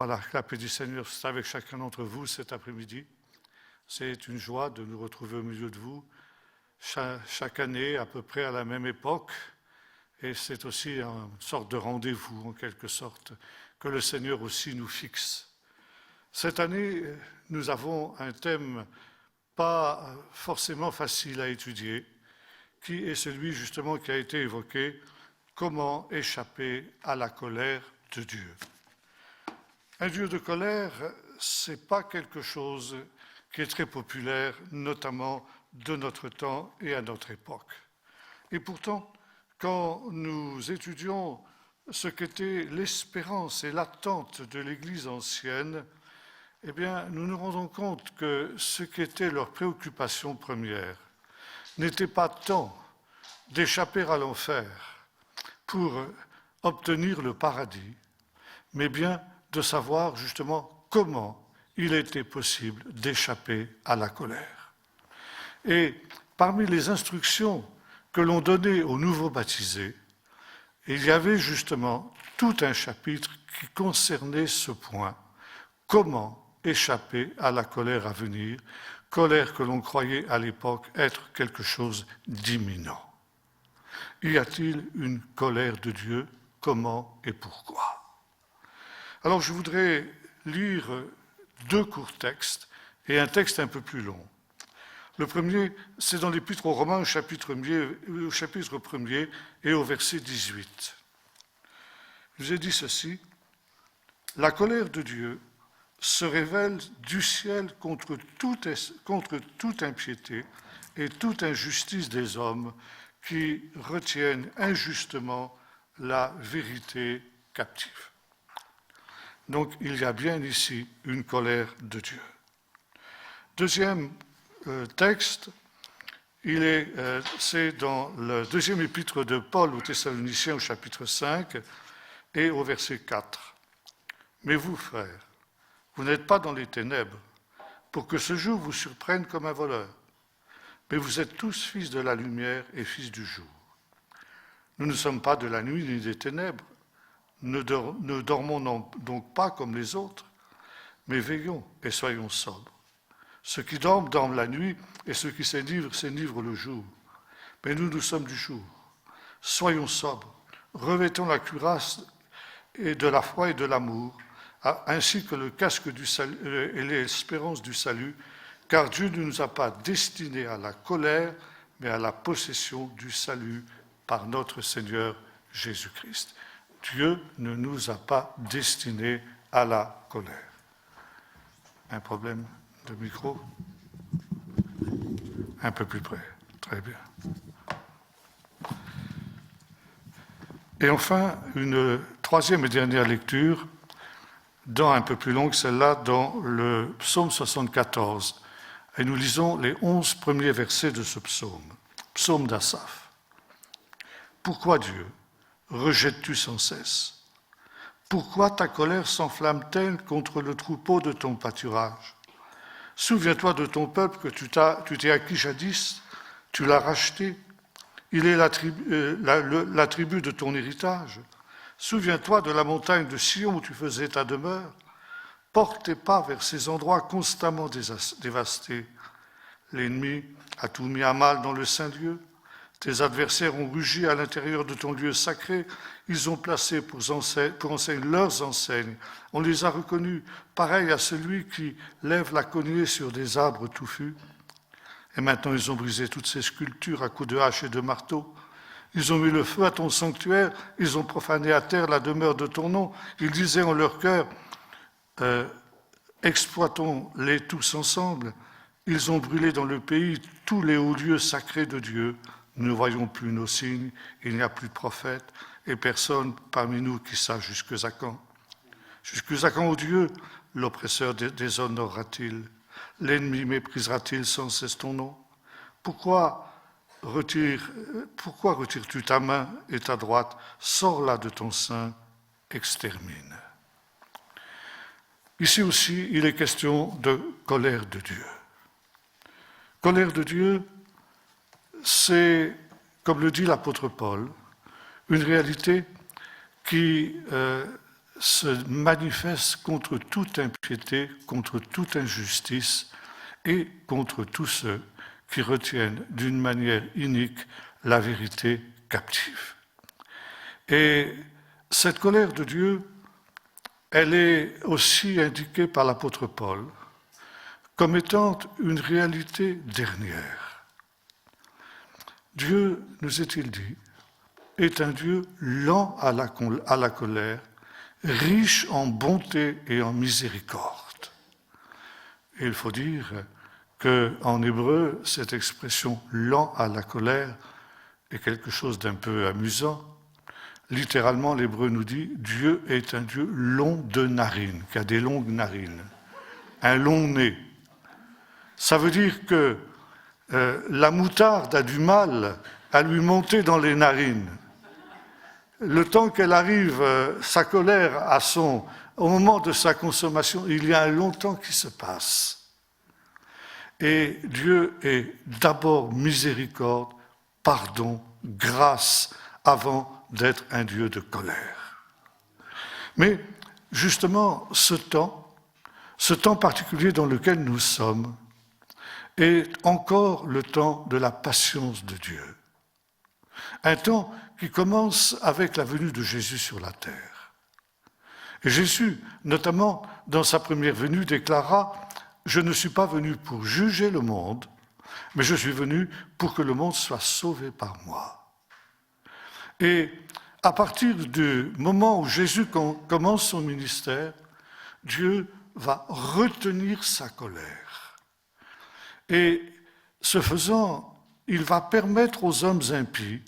Voilà, que la paix du Seigneur soit avec chacun d'entre vous cet après-midi. C'est une joie de nous retrouver au milieu de vous chaque année, à peu près à la même époque. Et c'est aussi une sorte de rendez-vous, en quelque sorte, que le Seigneur aussi nous fixe. Cette année, nous avons un thème pas forcément facile à étudier, qui est celui justement qui a été évoqué, comment échapper à la colère de Dieu. Un Dieu de colère, ce n'est pas quelque chose qui est très populaire, notamment de notre temps et à notre époque. Et pourtant, quand nous étudions ce qu'était l'espérance et l'attente de l'Église ancienne, eh bien, nous nous rendons compte que ce qui était leur préoccupation première n'était pas tant d'échapper à l'enfer pour obtenir le paradis, mais bien de savoir justement comment il était possible d'échapper à la colère. Et parmi les instructions que l'on donnait aux nouveaux baptisés, il y avait justement tout un chapitre qui concernait ce point, comment échapper à la colère à venir, colère que l'on croyait à l'époque être quelque chose d'imminent. Y a-t-il une colère de Dieu? Comment et pourquoi? Alors je voudrais lire deux courts textes et un texte un peu plus long. Le premier, c'est dans l'Épître aux Romains au chapitre 1er et au verset 18. Je vous ai dit ceci, « La colère de Dieu se révèle du ciel contre toute impiété et toute injustice des hommes qui retiennent injustement la vérité captive. » Donc il y a bien ici une colère de Dieu. Deuxième texte, c'est dans le deuxième épître de Paul aux Thessaloniciens au chapitre 5 et au verset 4. « Mais vous, frères, vous n'êtes pas dans les ténèbres pour que ce jour vous surprenne comme un voleur, mais vous êtes tous fils de la lumière et fils du jour. Nous ne sommes pas de la nuit ni des ténèbres. Ne dormons donc pas comme les autres, mais veillons et soyons sobres. Ceux qui dorment, dorment la nuit, et ceux qui s'enivrent le jour. Mais nous sommes du jour. Soyons sobres, revêtons la cuirasse et de la foi et de l'amour, ainsi que le casque du salut et l'espérance du salut, car Dieu ne nous a pas destinés à la colère, mais à la possession du salut par notre Seigneur Jésus-Christ. Dieu ne nous a pas destinés à la colère. Un problème de micro? Un peu plus près. Très bien. Et enfin, une troisième et dernière lecture, un peu plus longue, celle-là, dans le psaume 74. Et nous lisons les 11 premiers versets de ce psaume, psaume d'Asaph. Pourquoi Dieu rejettes-tu sans cesse? Pourquoi ta colère s'enflamme-t-elle contre le troupeau de ton pâturage? Souviens-toi de ton peuple que tu t'es acquis jadis, tu l'as racheté, il est la tribu de ton héritage. Souviens-toi de la montagne de Sion où tu faisais ta demeure. Porte tes pas vers ces endroits constamment dévastés. L'ennemi a tout mis à mal dans le Saint-Lieu. Tes adversaires ont rugi à l'intérieur de ton lieu sacré. Ils ont placé pour enseigne leurs enseignes. On les a reconnus, pareil à celui qui lève la cognée sur des arbres touffus. Et maintenant, ils ont brisé toutes ces sculptures à coups de hache et de marteau. Ils ont mis le feu à ton sanctuaire. Ils ont profané à terre la demeure de ton nom. Ils disaient en leur cœur, exploitons-les tous ensemble. Ils ont brûlé dans le pays tous les hauts lieux sacrés de Dieu. Nous ne voyons plus nos signes, il n'y a plus de prophètes, et personne parmi nous qui sache jusqu'à quand. Jusqu'à quand, ô Dieu, l'oppresseur déshonorera-t-il? L'ennemi méprisera-t-il sans cesse ton nom? Pourquoi retires-tu ta main et ta droite? Sors-la de ton sein, extermine. Ici aussi, il est question de colère de Dieu. Colère de Dieu, c'est, comme le dit l'apôtre Paul, une réalité qui se manifeste contre toute impiété, contre toute injustice et contre tous ceux qui retiennent d'une manière inique la vérité captive. Et cette colère de Dieu, elle est aussi indiquée par l'apôtre Paul comme étant une réalité dernière. Dieu, nous est-il dit, est un Dieu lent à la colère, riche en bonté et en miséricorde. Et il faut dire qu'en hébreu, cette expression « lent à la colère » est quelque chose d'un peu amusant. Littéralement, l'hébreu nous dit « Dieu est un Dieu long de narines », qui a des longues narines, un long nez. Ça veut dire que la moutarde a du mal à lui monter dans les narines. Le temps qu'elle arrive, sa colère, au moment de sa consommation, il y a un long temps qui se passe. Et Dieu est d'abord miséricorde, pardon, grâce, avant d'être un Dieu de colère. Mais justement, ce temps particulier dans lequel nous sommes, est encore le temps de la patience de Dieu. Un temps qui commence avec la venue de Jésus sur la terre. Et Jésus, notamment dans sa première venue, déclara « Je ne suis pas venu pour juger le monde, mais je suis venu pour que le monde soit sauvé par moi. » Et à partir du moment où Jésus commence son ministère, Dieu va retenir sa colère. Et ce faisant, il va permettre aux hommes impies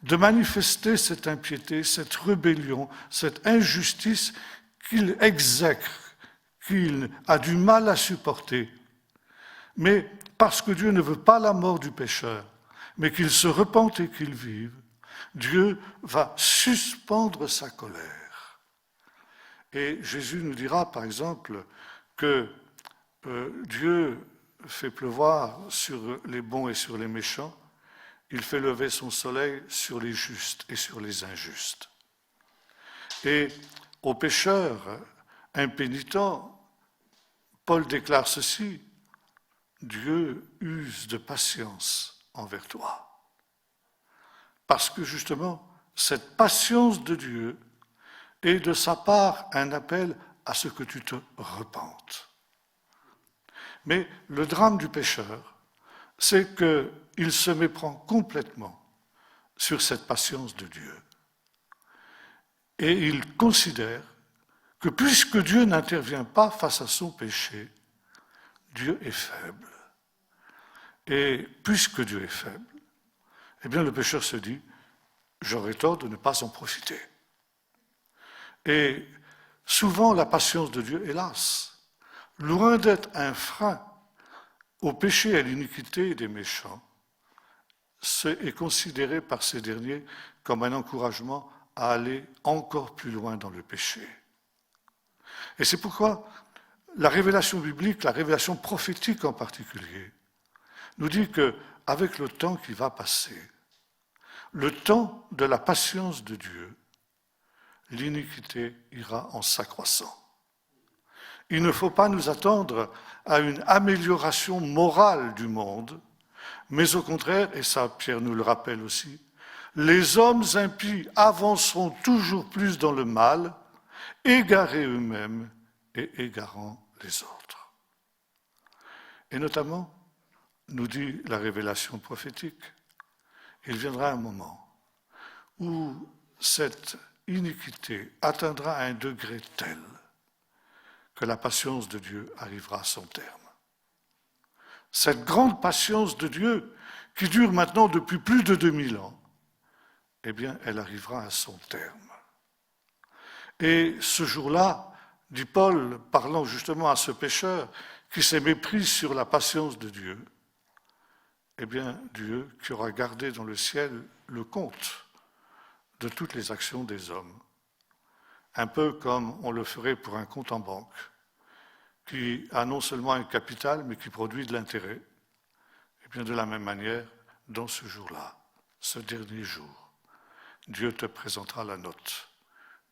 de manifester cette impiété, cette rébellion, cette injustice qu'il exècre, qu'il a du mal à supporter. Mais parce que Dieu ne veut pas la mort du pécheur, mais qu'il se repente et qu'il vive, Dieu va suspendre sa colère. Et Jésus nous dira, par exemple, que Dieu fait pleuvoir sur les bons et sur les méchants, il fait lever son soleil sur les justes et sur les injustes. Et aux pécheurs impénitents, Paul déclare ceci, Dieu use de patience envers toi. Parce que justement, cette patience de Dieu est de sa part un appel à ce que tu te repentes. Mais le drame du pécheur, c'est qu'il se méprend complètement sur cette patience de Dieu. Et il considère que puisque Dieu n'intervient pas face à son péché, Dieu est faible. Et puisque Dieu est faible, eh bien le pécheur se dit, j'aurais tort de ne pas en profiter. Et souvent la patience de Dieu, hélas, loin d'être un frein au péché et à l'iniquité des méchants, est considéré par ces derniers comme un encouragement à aller encore plus loin dans le péché. Et c'est pourquoi la révélation biblique, la révélation prophétique en particulier, nous dit qu'avec le temps qui va passer, le temps de la patience de Dieu, l'iniquité ira en s'accroissant. Il ne faut pas nous attendre à une amélioration morale du monde, mais au contraire, et ça Pierre nous le rappelle aussi, les hommes impies avanceront toujours plus dans le mal, égarés eux-mêmes et égarant les autres. Et notamment, nous dit la révélation prophétique, il viendra un moment où cette iniquité atteindra un degré tel que la patience de Dieu arrivera à son terme. Cette grande patience de Dieu, qui dure maintenant depuis plus de 2000 ans, eh bien, elle arrivera à son terme. Et ce jour-là, dit Paul, parlant justement à ce pécheur qui s'est mépris sur la patience de Dieu, eh bien, Dieu qui aura gardé dans le ciel le compte de toutes les actions des hommes, un peu comme on le ferait pour un compte en banque, qui a non seulement un capital, mais qui produit de l'intérêt. Et bien de la même manière, dans ce jour-là, ce dernier jour, Dieu te présentera la note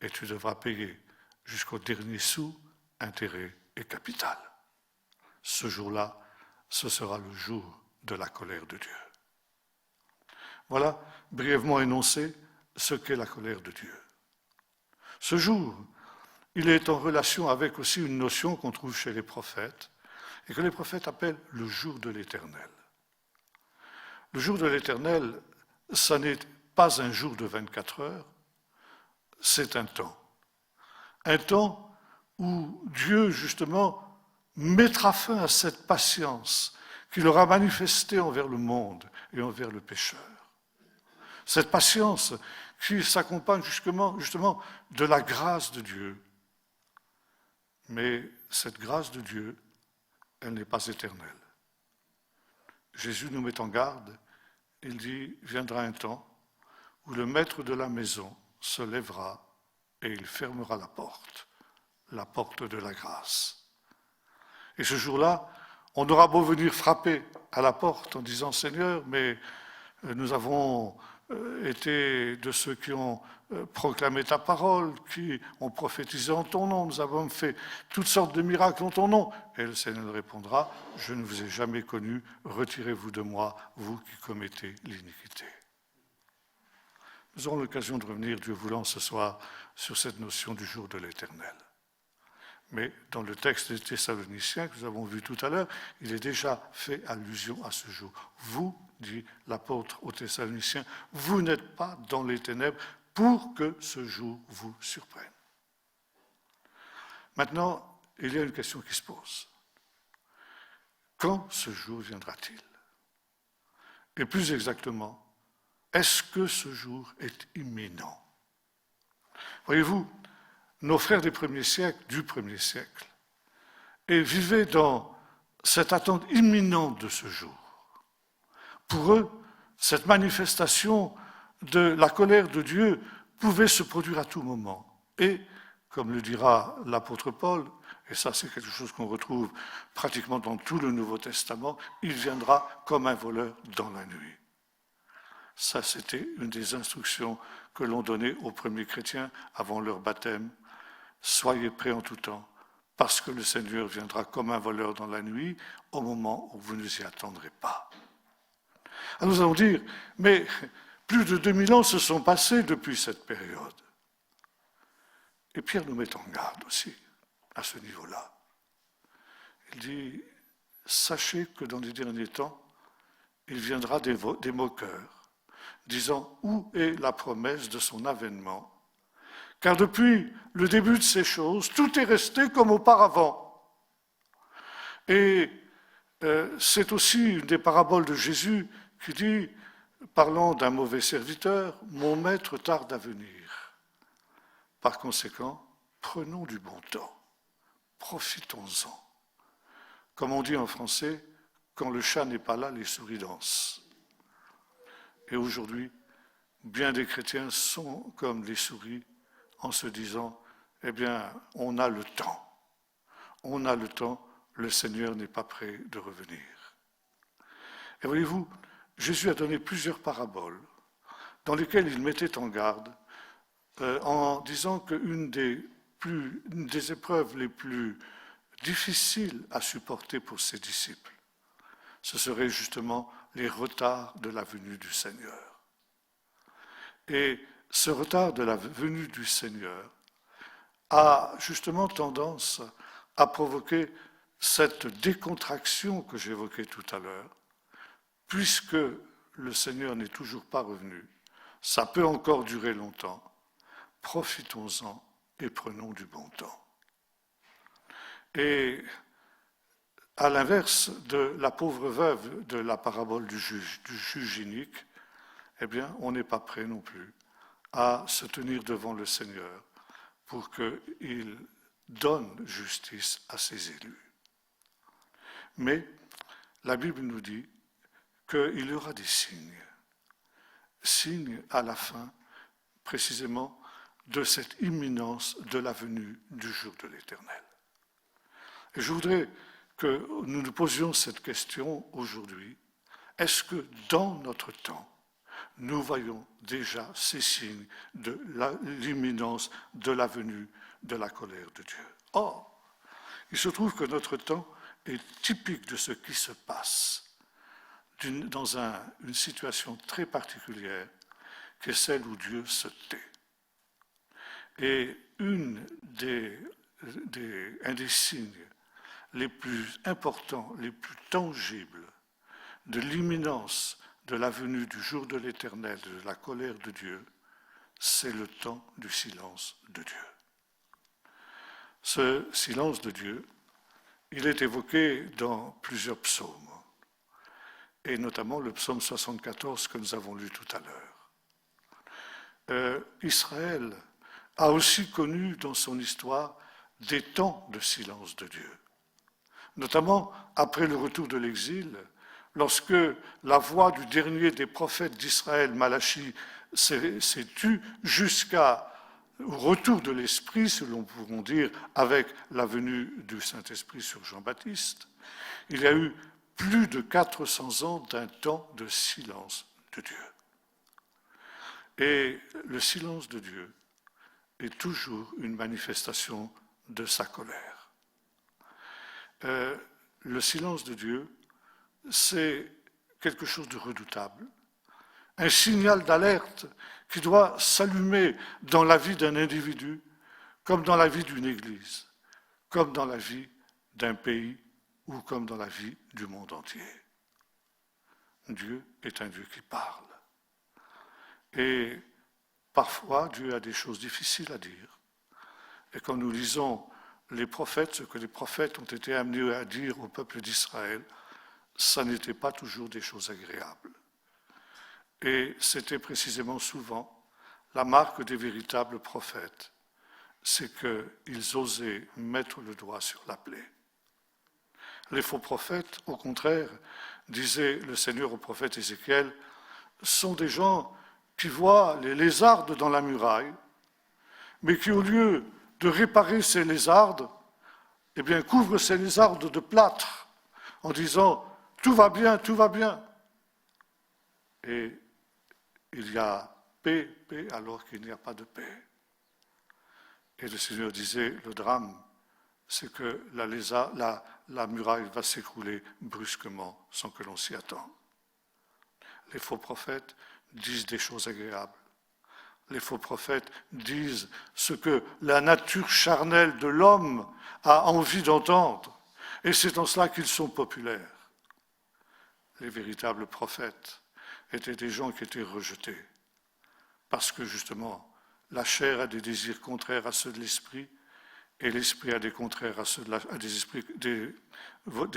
et tu devras payer jusqu'au dernier sou, intérêt et capital. Ce jour-là, ce sera le jour de la colère de Dieu. Voilà, brièvement énoncé, ce qu'est la colère de Dieu. Ce jour, il est en relation avec aussi une notion qu'on trouve chez les prophètes et que les prophètes appellent le jour de l'Éternel. Le jour de l'Éternel, ça n'est pas un jour de 24 heures, c'est un temps. Un temps où Dieu, justement, mettra fin à cette patience qu'il aura manifestée envers le monde et envers le pécheur. Cette patience qui s'accompagne justement de la grâce de Dieu. Mais cette grâce de Dieu, elle n'est pas éternelle. Jésus nous met en garde, il dit, viendra un temps où le maître de la maison se lèvera et il fermera la porte de la grâce. Et ce jour-là, on aura beau venir frapper à la porte en disant, Seigneur, mais nous avons été de ceux qui ont proclamé ta parole, qui ont prophétisé en ton nom, nous avons fait toutes sortes de miracles en ton nom. Et le Seigneur répondra, je ne vous ai jamais connu, retirez-vous de moi, vous qui commettez l'iniquité. Nous aurons l'occasion de revenir, Dieu voulant, ce soir, sur cette notion du jour de l'Éternel. Mais dans le texte des Thessaloniciens que nous avons vu tout à l'heure, il est déjà fait allusion à ce jour. Vous, dit l'apôtre aux Thessaloniciens, vous n'êtes pas dans les ténèbres pour que ce jour vous surprenne. Maintenant, il y a une question qui se pose. Quand ce jour viendra-t-il? Et plus exactement, est-ce que ce jour est imminent? Voyez-vous, nos frères du premier siècle, et vivaient dans cette attente imminente de ce jour. Pour eux, cette manifestation de la colère de Dieu pouvait se produire à tout moment. Et, comme le dira l'apôtre Paul, et ça c'est quelque chose qu'on retrouve pratiquement dans tout le Nouveau Testament, il viendra comme un voleur dans la nuit. Ça, c'était une des instructions que l'on donnait aux premiers chrétiens avant leur baptême. Soyez prêts en tout temps, parce que le Seigneur viendra comme un voleur dans la nuit, au moment où vous ne vous y attendrez pas. Alors nous allons dire, mais plus de 2000 ans se sont passés depuis cette période. Et Pierre nous met en garde aussi, à ce niveau-là. Il dit, sachez que dans les derniers temps, il viendra des moqueurs, disant, où est la promesse de son avènement? Car depuis le début de ces choses, tout est resté comme auparavant. Et c'est aussi une des paraboles de Jésus qui dit, parlant d'un mauvais serviteur, « Mon maître tarde à venir. » Par conséquent, prenons du bon temps, profitons-en. Comme on dit en français, quand le chat n'est pas là, les souris dansent. Et aujourd'hui, bien des chrétiens sont comme les souris, en se disant, eh bien, on a le temps. On a le temps, le Seigneur n'est pas prêt de revenir. Et voyez-vous, Jésus a donné plusieurs paraboles dans lesquelles il mettait en garde en disant qu'une des épreuves les plus difficiles à supporter pour ses disciples, ce serait justement les retards de la venue du Seigneur. Et ce retard de la venue du Seigneur a justement tendance à provoquer cette décontraction que j'évoquais tout à l'heure. Puisque le Seigneur n'est toujours pas revenu, ça peut encore durer longtemps. Profitons-en et prenons du bon temps. Et à l'inverse de la pauvre veuve de la parabole du juge inique, eh bien, on n'est pas prêt non plus à se tenir devant le Seigneur pour qu'il donne justice à ses élus. Mais la Bible nous dit qu'il y aura des signes à la fin, précisément, de cette imminence de la venue du jour de l'Éternel. Et je voudrais que nous nous posions cette question aujourd'hui. Est-ce que dans notre temps, nous voyons déjà ces signes de l'imminence de la venue de la colère de Dieu. Or, il se trouve que notre temps est typique de ce qui se passe dans une situation très particulière, qui est celle où Dieu se tait. Et un des signes les plus importants, les plus tangibles de l'imminence de la venue du jour de l'Éternel, de la colère de Dieu, c'est le temps du silence de Dieu. Ce silence de Dieu, il est évoqué dans plusieurs psaumes, et notamment le psaume 74 que nous avons lu tout à l'heure. Israël a aussi connu dans son histoire des temps de silence de Dieu, notamment après le retour de l'exil, lorsque la voix du dernier des prophètes d'Israël, Malachie, s'est tue jusqu'au retour de l'Esprit, si l'on pourrait dire, avec la venue du Saint-Esprit sur Jean-Baptiste. Il y a eu plus de 400 ans d'un temps de silence de Dieu. Et le silence de Dieu est toujours une manifestation de sa colère. Le silence de Dieu, c'est quelque chose de redoutable, un signal d'alerte qui doit s'allumer dans la vie d'un individu, comme dans la vie d'une église, comme dans la vie d'un pays ou comme dans la vie du monde entier. Dieu est un Dieu qui parle. Et parfois, Dieu a des choses difficiles à dire. Et quand nous lisons les prophètes, ce que les prophètes ont été amenés à dire au peuple d'Israël, ça n'était pas toujours des choses agréables. Et c'était précisément souvent la marque des véritables prophètes, c'est qu'ils osaient mettre le doigt sur la plaie. Les faux prophètes, au contraire, disait le Seigneur au prophète Ézéchiel, sont des gens qui voient les lézardes dans la muraille, mais qui, au lieu de réparer ces lézardes, eh bien, couvrent ces lézardes de plâtre en disant « tout va bien, tout va bien ». Et il y a paix, paix, alors qu'il n'y a pas de paix. Et le Seigneur disait, le drame, c'est que la muraille va s'écrouler brusquement sans que l'on s'y attende. Les faux prophètes disent des choses agréables. Les faux prophètes disent ce que la nature charnelle de l'homme a envie d'entendre. Et c'est en cela qu'ils sont populaires. Les véritables prophètes étaient des gens qui étaient rejetés. Parce que justement, la chair a des désirs contraires à ceux de l'esprit, et l'esprit a des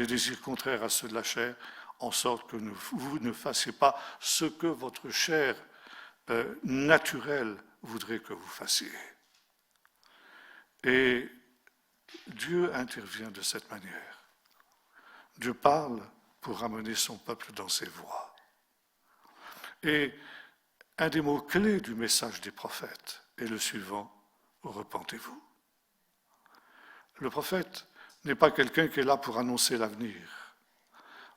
désirs contraires à ceux de la chair, en sorte que vous ne fassiez pas ce que votre chair naturelle voudrait que vous fassiez. Et Dieu intervient de cette manière. Dieu parle pour ramener son peuple dans ses voies. Et un des mots clés du message des prophètes est le suivant, repentez-vous. Le prophète n'est pas quelqu'un qui est là pour annoncer l'avenir.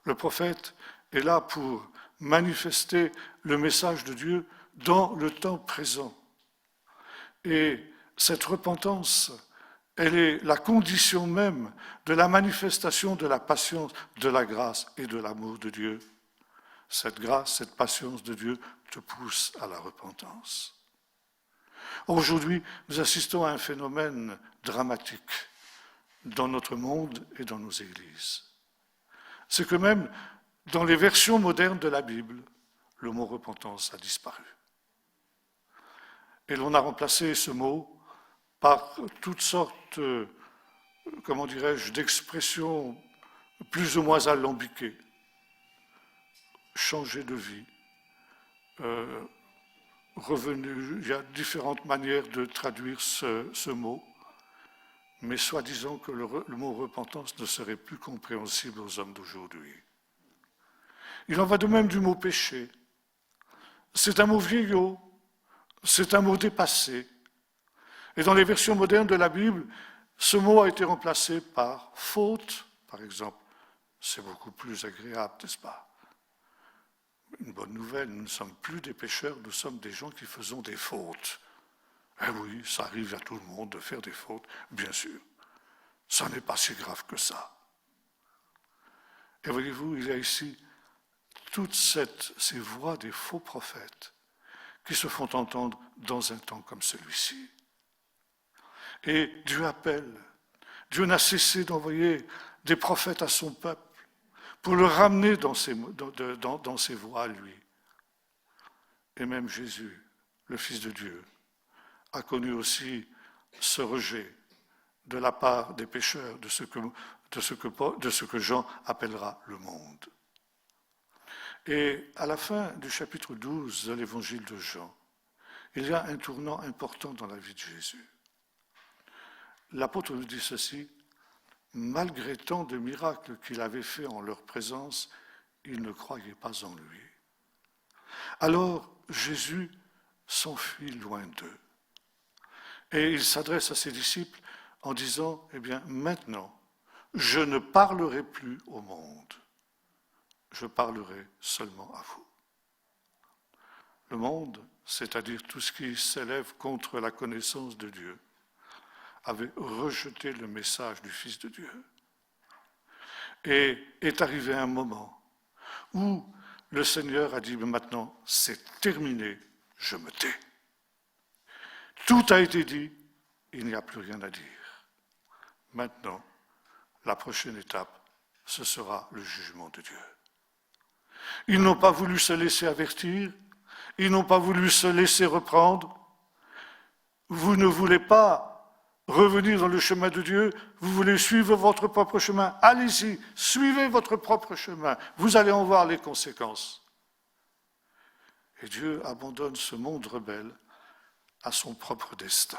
Le prophète est là pour manifester le message de Dieu dans le temps présent. Et cette repentance, elle est la condition même de la manifestation de la patience, de la grâce et de l'amour de Dieu. Cette grâce, cette patience de Dieu te pousse à la repentance. Aujourd'hui, nous assistons à un phénomène dramatique dans notre monde et dans nos églises. C'est que même dans les versions modernes de la Bible, le mot repentance a disparu. Et l'on a remplacé ce mot par toutes sortes, d'expressions plus ou moins alambiquées. Changer de vie, revenu, il y a différentes manières de traduire ce mot, mais soi-disant que le mot repentance ne serait plus compréhensible aux hommes d'aujourd'hui. Il en va de même du mot péché. C'est un mot vieillot, c'est un mot dépassé. Et dans les versions modernes de la Bible, ce mot a été remplacé par faute, par exemple. C'est beaucoup plus agréable, n'est-ce pas? Une bonne nouvelle, nous ne sommes plus des pécheurs, nous sommes des gens qui faisons des fautes. Eh oui, ça arrive à tout le monde de faire des fautes, bien sûr. Ça n'est pas si grave que ça. Et voyez-vous, il y a ici toutes ces voix des faux prophètes qui se font entendre dans un temps comme celui-ci. Et Dieu appelle. Dieu n'a cessé d'envoyer des prophètes à son peuple pour le ramener dans ses voies à lui. Et même Jésus, le Fils de Dieu, a connu aussi ce rejet de la part des pécheurs, de ce que Jean appellera le monde. Et à la fin du chapitre 12 de l'évangile de Jean, il y a un tournant important dans la vie de Jésus. L'apôtre nous dit ceci: malgré tant de miracles qu'il avait faits en leur présence, ils ne croyaient pas en lui. Alors Jésus s'enfuit loin d'eux. Et il s'adresse à ses disciples en disant, eh bien, maintenant, je ne parlerai plus au monde, je parlerai seulement à vous. Le monde, c'est-à-dire tout ce qui s'élève contre la connaissance de Dieu, avait rejeté le message du Fils de Dieu. Et est arrivé un moment où le Seigneur a dit, maintenant, c'est terminé, je me tais. Tout a été dit, il n'y a plus rien à dire. Maintenant, la prochaine étape, ce sera le jugement de Dieu. Ils n'ont pas voulu se laisser avertir, ils n'ont pas voulu se laisser reprendre. Vous ne voulez pas revenir dans le chemin de Dieu, vous voulez suivre votre propre chemin. Allez-y, suivez votre propre chemin, vous allez en voir les conséquences. Et Dieu abandonne ce monde rebelle à son propre destin.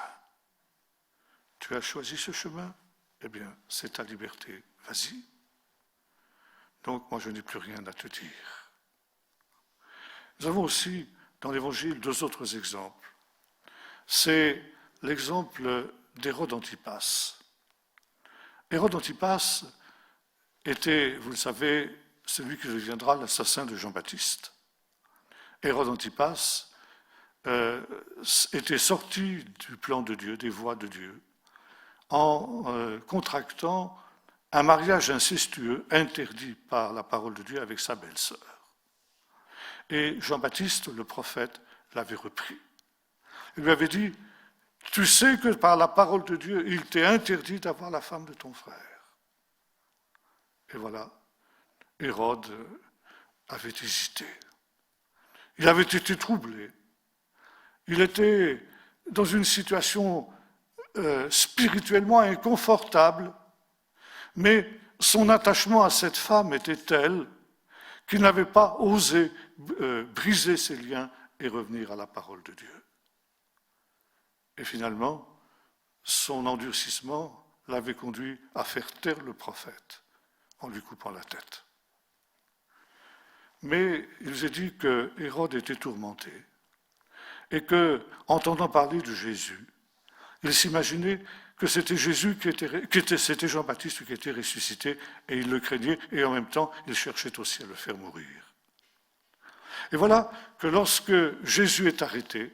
Tu as choisi ce chemin? Eh bien, c'est ta liberté, vas-y. Donc, moi, je n'ai plus rien à te dire. Nous avons aussi, dans l'Évangile, deux autres exemples. C'est l'exemple d'Hérode Antipas. Hérode Antipas était, vous le savez, celui qui deviendra l'assassin de Jean-Baptiste. Hérode Antipas était sorti du plan de Dieu, des voies de Dieu, en contractant un mariage incestueux interdit par la parole de Dieu avec sa belle-sœur. Et Jean-Baptiste, le prophète, l'avait repris. Il lui avait dit, tu sais que par la parole de Dieu, il t'est interdit d'avoir la femme de ton frère. Et voilà, Hérode avait hésité. Il avait été troublé. Il était dans une situation spirituellement inconfortable, mais son attachement à cette femme était tel qu'il n'avait pas osé briser ses liens et revenir à la parole de Dieu. Et finalement, son endurcissement l'avait conduit à faire taire le prophète en lui coupant la tête. Mais il nous est dit que Hérode était tourmenté et que, entendant parler de Jésus, il s'imaginait que c'était Jésus c'était Jean-Baptiste qui était ressuscité, et il le craignait, et en même temps, il cherchait aussi à le faire mourir. Et voilà que lorsque Jésus est arrêté,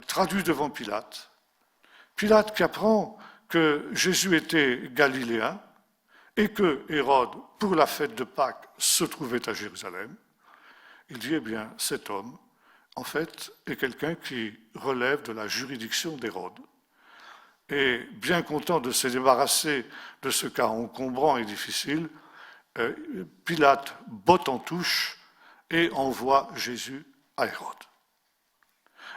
traduit devant Pilate, Pilate qui apprend que Jésus était galiléen et que Hérode, pour la fête de Pâques, se trouvait à Jérusalem, il dit, eh bien, cet homme, en fait, est quelqu'un qui relève de la juridiction d'Hérode. Et bien content de se débarrasser de ce cas encombrant et difficile, Pilate botte en touche et envoie Jésus à Hérode.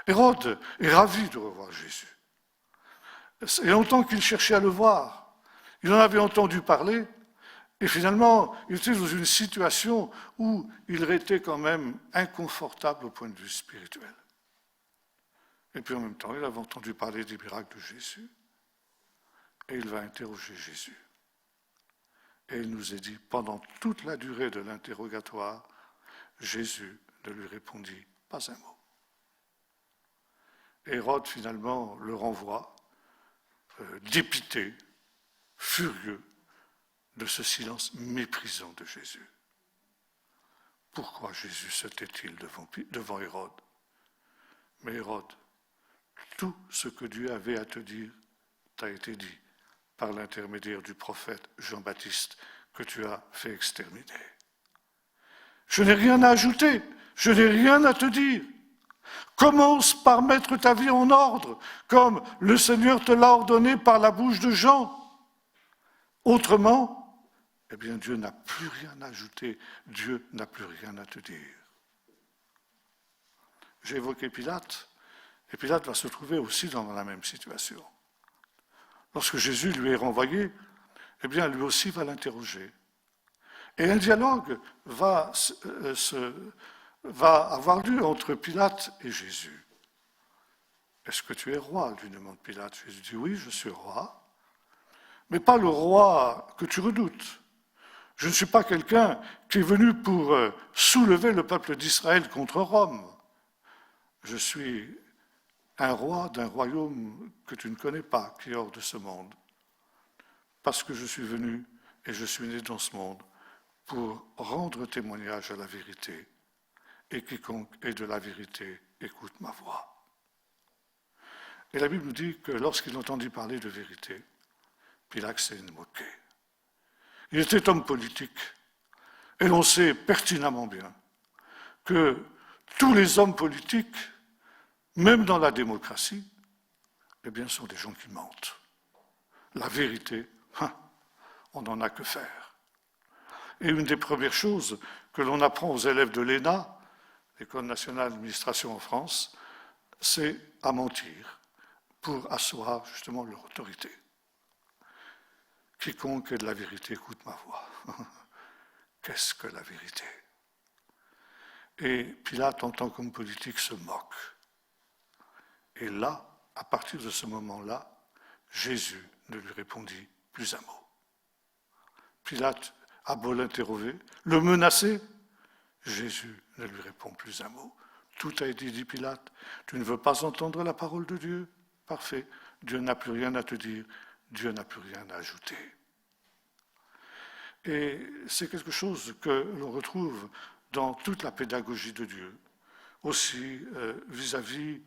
Hérode est ravi de revoir Jésus. Il y a longtemps qu'il cherchait à le voir. Il en avait entendu parler, et finalement, il était dans une situation où il était quand même inconfortable au point de vue spirituel. Et puis en même temps, il avait entendu parler des miracles de Jésus. Et il va interroger Jésus. Et il nous est dit, pendant toute la durée de l'interrogatoire, Jésus ne lui répondit pas un mot. Hérode, finalement, le renvoie, dépité, furieux de ce silence méprisant de Jésus. Pourquoi Jésus se tait-il devant Hérode? Mais Hérode Tout ce que Dieu avait à te dire t'a été dit par l'intermédiaire du prophète Jean-Baptiste que tu as fait exterminer. Je n'ai rien à ajouter, je n'ai rien à te dire. Commence par mettre ta vie en ordre, comme le Seigneur te l'a ordonné par la bouche de Jean. Autrement, eh bien Dieu n'a plus rien à ajouter, Dieu n'a plus rien à te dire. J'ai évoqué Pilate, et Pilate va se trouver aussi dans la même situation. Lorsque Jésus lui est renvoyé, eh bien lui aussi va l'interroger. Et un dialogue va avoir lieu entre Pilate et Jésus. Est-ce que tu es roi, lui demande Pilate. Jésus dit oui, je suis roi, mais pas le roi que tu redoutes. Je ne suis pas quelqu'un qui est venu pour soulever le peuple d'Israël contre Rome. Je suis un roi d'un royaume que tu ne connais pas, qui est hors de ce monde. Parce que je suis venu et je suis né dans ce monde pour rendre témoignage à la vérité. Et quiconque est de la vérité écoute ma voix. Et la Bible nous dit que lorsqu'il entendit parler de vérité, Pilate s'est moqué. Il était homme politique. Et l'on sait pertinemment bien que tous les hommes politiques, même dans la démocratie, eh bien, sont des gens qui mentent. La vérité, on n'en a que faire. Et une des premières choses que l'on apprend aux élèves de l'ENA, l'École nationale d'administration en France, c'est à mentir pour asseoir justement leur autorité. Quiconque est de la vérité écoute ma voix. Qu'est-ce que la vérité? Et Pilate, en tant qu'homme politique, se moque. Et là, à partir de ce moment-là, Jésus ne lui répondit plus un mot. Pilate a beau l'interroger, le menacer, Jésus ne lui répond plus un mot. Tout a été dit, Pilate. Tu ne veux pas entendre la parole de Dieu? Parfait. Dieu n'a plus rien à te dire. Dieu n'a plus rien à ajouter. Et c'est quelque chose que l'on retrouve dans toute la pédagogie de Dieu, aussi vis-à-vis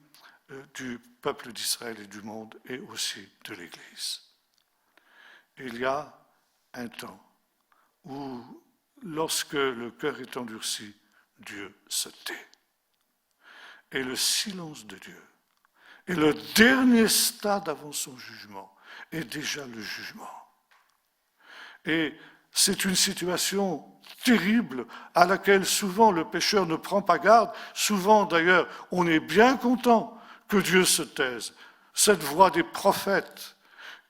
du peuple d'Israël et du monde, et aussi de l'Église. Il y a un temps où, lorsque le cœur est endurci, Dieu se tait. Et le silence de Dieu est le dernier stade avant son jugement, est déjà le jugement. Et c'est une situation terrible à laquelle souvent le pécheur ne prend pas garde. Souvent d'ailleurs, on est bien content que Dieu se taise. Cette voix des prophètes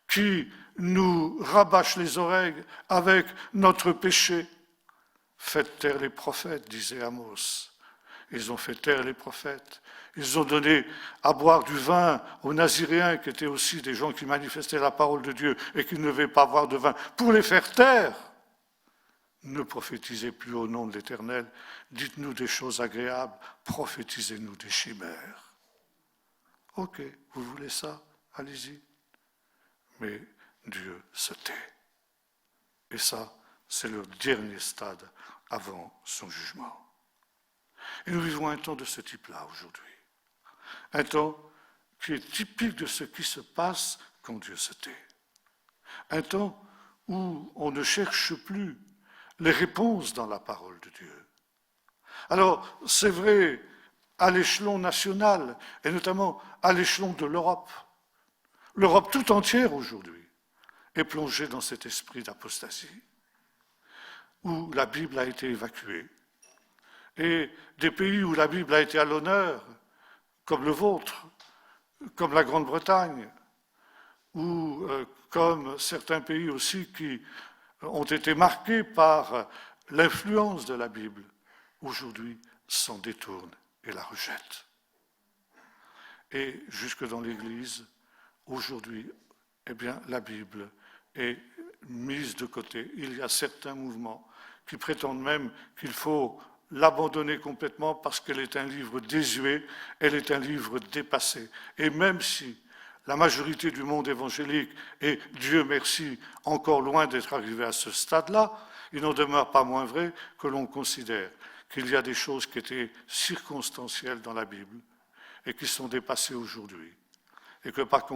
qui nous rabâche les oreilles avec notre péché. Faites taire les prophètes, disait Amos. Ils ont fait taire les prophètes. Ils ont donné à boire du vin aux Naziréens, qui étaient aussi des gens qui manifestaient la parole de Dieu et qui ne devaient pas boire de vin, pour les faire taire. Ne prophétisez plus au nom de l'Éternel. Dites-nous des choses agréables. Prophétisez-nous des chimères. Ok, vous voulez ça? Allez-y. Mais Dieu se tait. Et ça, c'est le dernier stade avant son jugement. Et nous vivons un temps de ce type-là aujourd'hui. Un temps qui est typique de ce qui se passe quand Dieu se tait. Un temps où on ne cherche plus les réponses dans la parole de Dieu. Alors, c'est vrai à l'échelon national, et notamment à l'échelon de l'Europe. L'Europe tout entière aujourd'hui est plongée dans cet esprit d'apostasie, où la Bible a été évacuée. Et des pays où la Bible a été à l'honneur, comme le vôtre, comme la Grande-Bretagne, ou comme certains pays aussi qui ont été marqués par l'influence de la Bible, aujourd'hui s'en détournent et la rejettent. Et jusque dans l'Église, aujourd'hui, eh bien, la Bible est mise de côté. Il y a certains mouvements qui prétendent même qu'il faut l'abandonner complètement parce qu'elle est un livre désuet, elle est un livre dépassé. Et même si la majorité du monde évangélique est, Dieu merci, encore loin d'être arrivé à ce stade-là, il n'en demeure pas moins vrai que l'on considère qu'il y a des choses qui étaient circonstancielles dans la Bible et qui sont dépassées aujourd'hui. et que par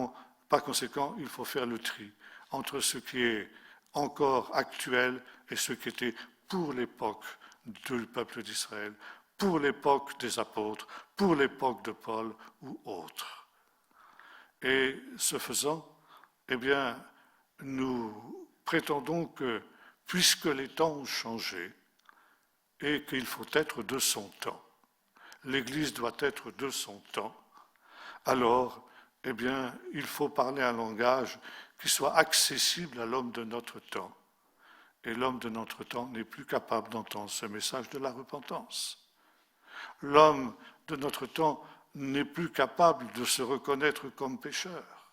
conséquent, il faut faire le tri entre ce qui est encore actuel et ce qui était pour l'époque du peuple d'Israël, pour l'époque des apôtres, pour l'époque de Paul ou autres. Et ce faisant, eh bien, nous prétendons que, puisque les temps ont changé et qu'il faut être de son temps, l'Église doit être de son temps, alors, eh bien, il faut parler un langage qui soit accessible à l'homme de notre temps. Et l'homme de notre temps n'est plus capable d'entendre ce message de la repentance. L'homme de notre temps n'est plus capable de se reconnaître comme pécheur.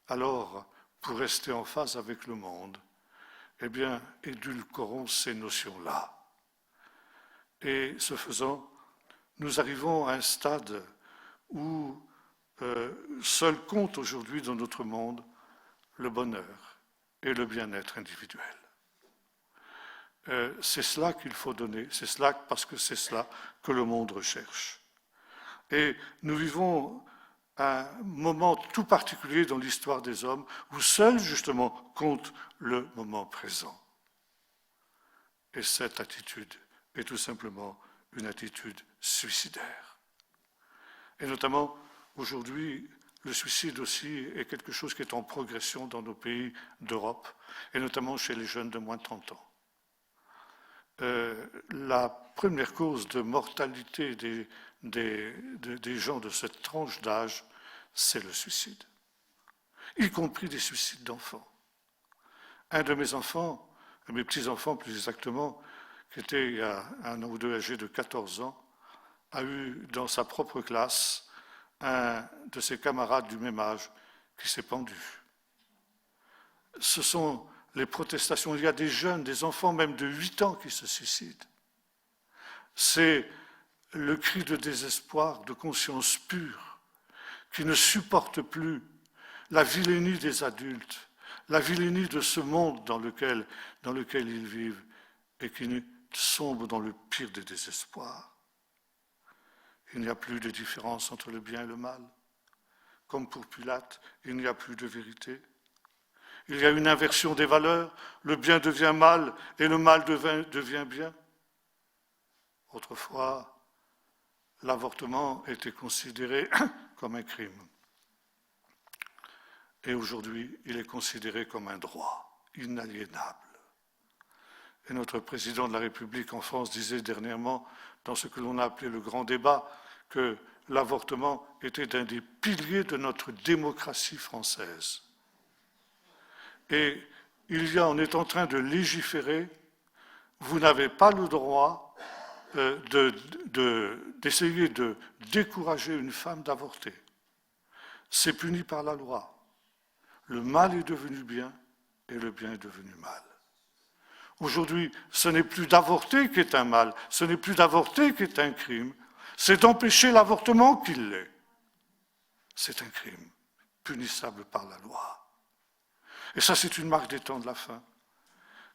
Alors, pour rester en phase avec le monde, eh bien, édulcorons ces notions-là. Et ce faisant, nous arrivons à un stade où seul compte aujourd'hui dans notre monde le bonheur et le bien-être individuel. C'est cela qu'il faut donner, c'est cela parce que c'est cela que le monde recherche. Et nous vivons un moment tout particulier dans l'histoire des hommes où seul justement compte le moment présent. Et cette attitude est tout simplement une attitude suicidaire. Et notamment, aujourd'hui, le suicide aussi est quelque chose qui est en progression dans nos pays d'Europe, et notamment chez les jeunes de moins de 30 ans. La première cause de mortalité des gens de cette tranche d'âge, c'est le suicide, y compris des suicides d'enfants. Un de mes enfants, mes petits-enfants plus exactement, qui était il y a un an ou deux âgé de 14 ans, a eu dans sa propre classe un de ses camarades du même âge qui s'est pendu. Ce sont les protestations. Il y a des jeunes, des enfants même de 8 ans qui se suicident. C'est le cri de désespoir, de conscience pure, qui ne supporte plus la vilainie des adultes, la vilainie de ce monde dans lequel ils vivent et qui sombre dans le pire des désespoirs. Il n'y a plus de différence entre le bien et le mal. Comme pour Pilate, il n'y a plus de vérité. Il y a une inversion des valeurs, le bien devient mal et le mal devient bien. Autrefois, l'avortement était considéré comme un crime. Et aujourd'hui, il est considéré comme un droit inaliénable. Et notre président de la République en France disait dernièrement, dans ce que l'on a appelé le grand débat, que l'avortement était un des piliers de notre démocratie française. Et on est en train de légiférer, vous n'avez pas le droit d'essayer de décourager une femme d'avorter. C'est puni par la loi. Le mal est devenu bien et le bien est devenu mal. Aujourd'hui, ce n'est plus d'avorter qui est un mal, ce n'est plus d'avorter qui est un crime, c'est d'empêcher l'avortement qui l'est. C'est un crime, punissable par la loi. Et ça, c'est une marque des temps de la fin.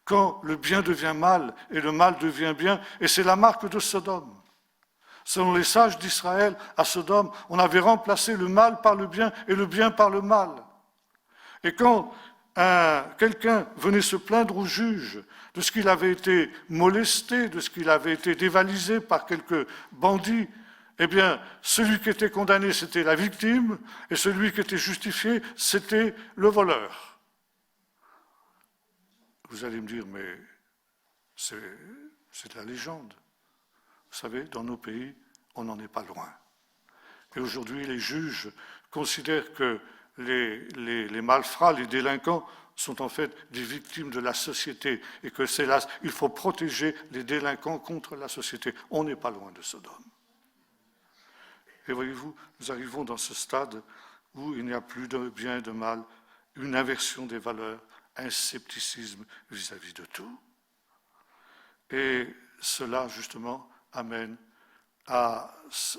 Quand le bien devient mal et le mal devient bien, et c'est la marque de Sodome. Selon les sages d'Israël, à Sodome, on avait remplacé le mal par le bien et le bien par le mal. Et quand quelqu'un venait se plaindre au juge de ce qu'il avait été molesté, de ce qu'il avait été dévalisé par quelques bandits, eh bien, celui qui était condamné, c'était la victime, et celui qui était justifié, c'était le voleur. Vous allez me dire, mais c'est de la légende. Vous savez, dans nos pays, on n'en est pas loin. Et aujourd'hui, les juges considèrent que les malfrats, les délinquants, sont en fait des victimes de la société et que c'est là, il faut protéger les délinquants contre la société. On n'est pas loin de Sodome. Et voyez-vous, nous arrivons dans ce stade où il n'y a plus de bien et de mal, une inversion des valeurs, un scepticisme vis-à-vis de tout. Et cela, justement, amène à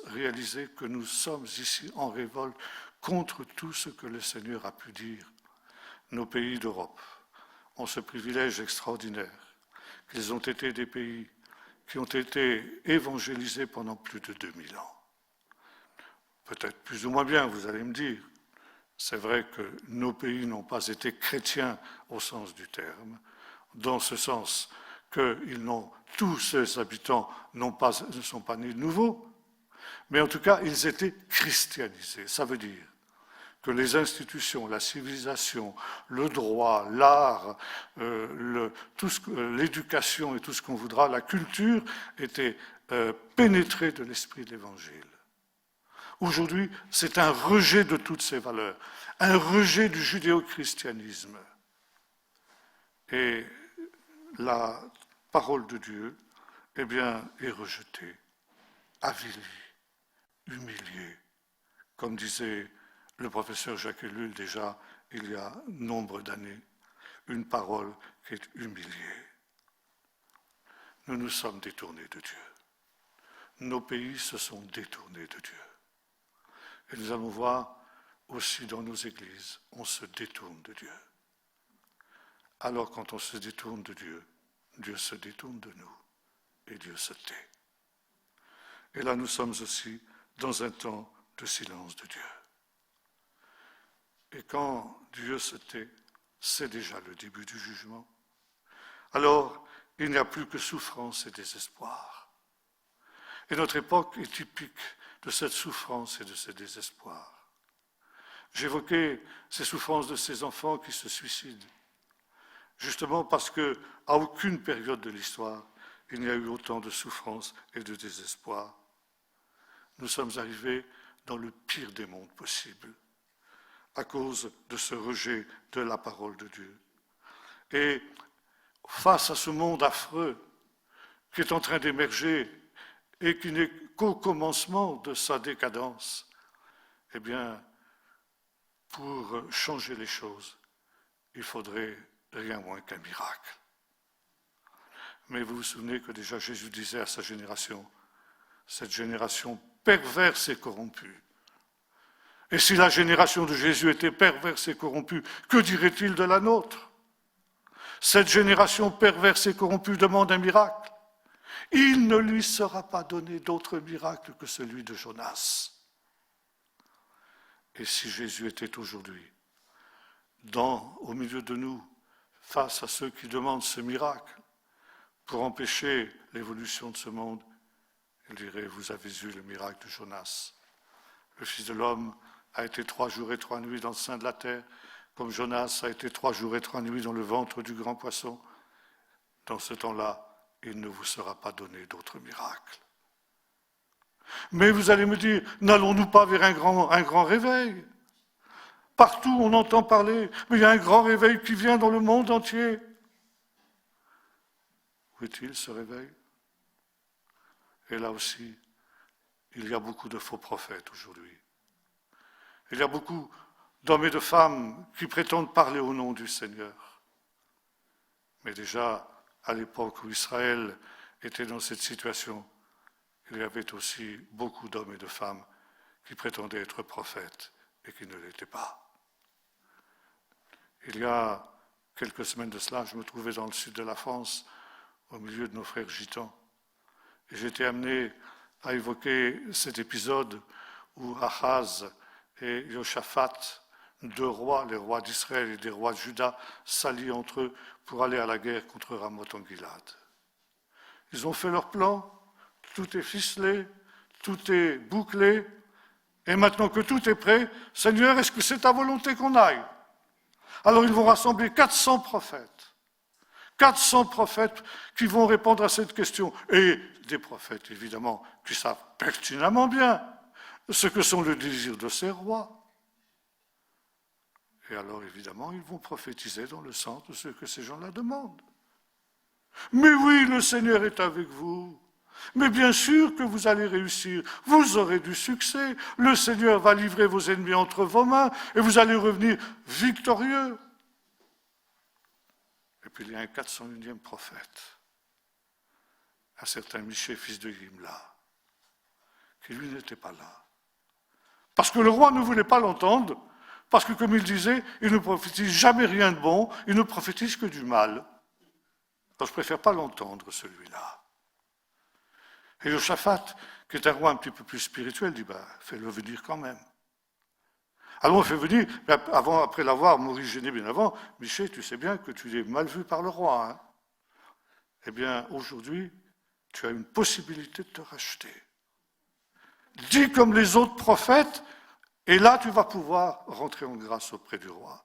réaliser que nous sommes ici en révolte contre tout ce que le Seigneur a pu dire. Nos pays d'Europe ont ce privilège extraordinaire qu'ils ont été des pays qui ont été évangélisés pendant plus de 2000 ans. peut-être plus ou moins bien, vous allez me dire. C'est vrai que nos pays n'ont pas été chrétiens au sens du terme, dans ce sens que tous ces habitants ne sont pas nés de nouveau, mais en tout cas, ils étaient christianisés. Ça veut dire que les institutions, la civilisation, le droit, l'art, l'éducation et tout ce qu'on voudra, la culture étaient pénétrés de l'esprit de l'Évangile. Aujourd'hui, c'est un rejet de toutes ces valeurs, un rejet du judéo-christianisme. Et la parole de Dieu, eh bien, est rejetée, avilie, humiliée, comme disait le professeur Jacques Ellul déjà il y a nombre d'années, une parole qui est humiliée. Nous nous sommes détournés de Dieu. Nos pays se sont détournés de Dieu. Et nous allons voir aussi dans nos églises, on se détourne de Dieu. Alors quand on se détourne de Dieu, Dieu se détourne de nous et Dieu se tait. Et là nous sommes aussi dans un temps de silence de Dieu. Et quand Dieu se tait, c'est déjà le début du jugement. Alors, il n'y a plus que souffrance et désespoir. Et notre époque est typique de cette souffrance et de ce désespoir. J'évoquais ces souffrances de ces enfants qui se suicident, justement parce qu'à aucune période de l'histoire, il n'y a eu autant de souffrance et de désespoir. Nous sommes arrivés dans le pire des mondes possibles, à cause de ce rejet de la parole de Dieu. Et face à ce monde affreux qui est en train d'émerger et qui n'est qu'au commencement de sa décadence, eh bien, pour changer les choses, il faudrait rien moins qu'un miracle. Mais vous vous souvenez que déjà Jésus disait à sa génération, cette génération perverse et corrompue. Et si la génération de Jésus était perverse et corrompue, que dirait-il de la nôtre? Cette génération perverse et corrompue demande un miracle. Il ne lui sera pas donné d'autre miracle que celui de Jonas. Et si Jésus était aujourd'hui au milieu de nous, face à ceux qui demandent ce miracle, pour empêcher l'évolution de ce monde, il dirait, vous avez eu le miracle de Jonas. Le Fils de l'homme a été 3 jours et 3 nuits dans le sein de la terre, comme Jonas a été 3 jours et 3 nuits dans le ventre du grand poisson. Dans ce temps-là, il ne vous sera pas donné d'autre miracle. Mais vous allez me dire, n'allons-nous pas vers un grand réveil? Partout on entend parler, mais il y a un grand réveil qui vient dans le monde entier. Où est-il ce réveil? Et là aussi, il y a beaucoup de faux prophètes aujourd'hui. Il y a beaucoup d'hommes et de femmes qui prétendent parler au nom du Seigneur. Mais déjà, à l'époque où Israël était dans cette situation, il y avait aussi beaucoup d'hommes et de femmes qui prétendaient être prophètes et qui ne l'étaient pas. Il y a quelques semaines de cela, je me trouvais dans le sud de la France, au milieu de nos frères gitans, et j'étais amené à évoquer cet épisode où Achaz et Joshaphat, 2 rois, les rois d'Israël et des rois de Juda, s'allient entre eux pour aller à la guerre contre Ramoth en Gilad. Ils ont fait leur plan, tout est ficelé, tout est bouclé, et maintenant que tout est prêt, Seigneur, est-ce que c'est ta volonté qu'on aille? Alors ils vont rassembler 400 prophètes. 400 prophètes qui vont répondre à cette question. Et des prophètes, évidemment, qui savent pertinemment bien ce que sont les désirs de ces rois. Et alors, évidemment, ils vont prophétiser dans le sens de ce que ces gens-là demandent. Mais oui, le Seigneur est avec vous. Mais bien sûr que vous allez réussir. Vous aurez du succès. Le Seigneur va livrer vos ennemis entre vos mains et vous allez revenir victorieux. Et puis il y a un 401e prophète, un certain Michée, fils de Yimla, qui lui n'était pas là. Parce que le roi ne voulait pas l'entendre, parce que comme il disait, il ne prophétise jamais rien de bon, il ne prophétise que du mal. Alors je ne préfère pas l'entendre, celui-là. Et Joshaphat, qui est un roi un petit peu plus spirituel, dit, fais-le venir quand même. Alors on fait venir, après l'avoir, Maurice gêné bien avant, Michel, tu sais bien que tu es mal vu par le roi. Hein. Eh bien, aujourd'hui, tu as une possibilité de te racheter. Dis comme les autres prophètes, et là tu vas pouvoir rentrer en grâce auprès du roi.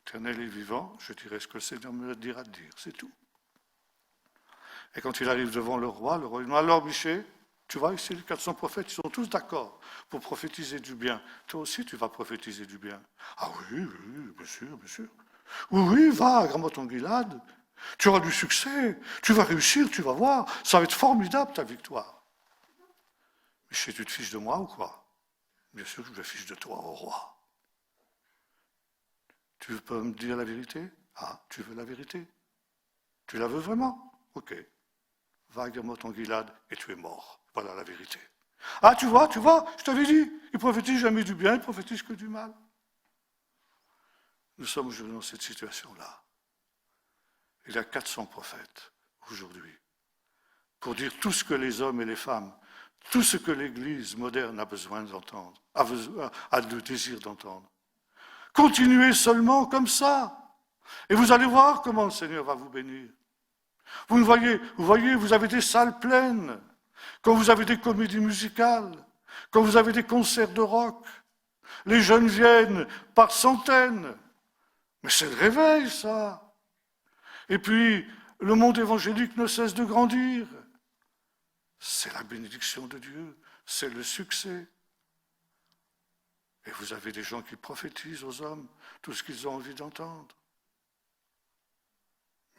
Éternel et vivant, je dirai ce que le Seigneur me dira de dire, c'est tout. Et quand il arrive devant le roi lui dit, alors Michel, tu vois, ici les 400 prophètes, ils sont tous d'accord pour prophétiser du bien. Toi aussi, tu vas prophétiser du bien. Ah oui, bien sûr, bien sûr. Oui, va à Ramoth-en-Gilad. Tu auras du succès, tu vas réussir, tu vas voir. Ça va être formidable ta victoire. Michel, tu te fiches de moi ou quoi? Bien sûr que je me fiche de toi, au roi. Tu peux me dire la vérité? Ah, tu veux la vérité? Tu la veux vraiment? Ok. Va à Ramoth-en-Gilad et tu es mort. Voilà la vérité. Ah, tu vois, je t'avais dit, il prophétise jamais du bien, il prophétise que du mal. Nous sommes aujourd'hui dans cette situation-là. Il y a 400 prophètes aujourd'hui pour dire tout ce que les hommes et les femmes, tout ce que l'Église moderne a besoin d'entendre, a le désir d'entendre. Continuez seulement comme ça, et vous allez voir comment le Seigneur va vous bénir. Vous voyez, vous avez des salles pleines, quand vous avez des comédies musicales, quand vous avez des concerts de rock, les jeunes viennent par centaines. Mais c'est le réveil, ça. Et puis, le monde évangélique ne cesse de grandir. C'est la bénédiction de Dieu, c'est le succès. Et vous avez des gens qui prophétisent aux hommes tout ce qu'ils ont envie d'entendre.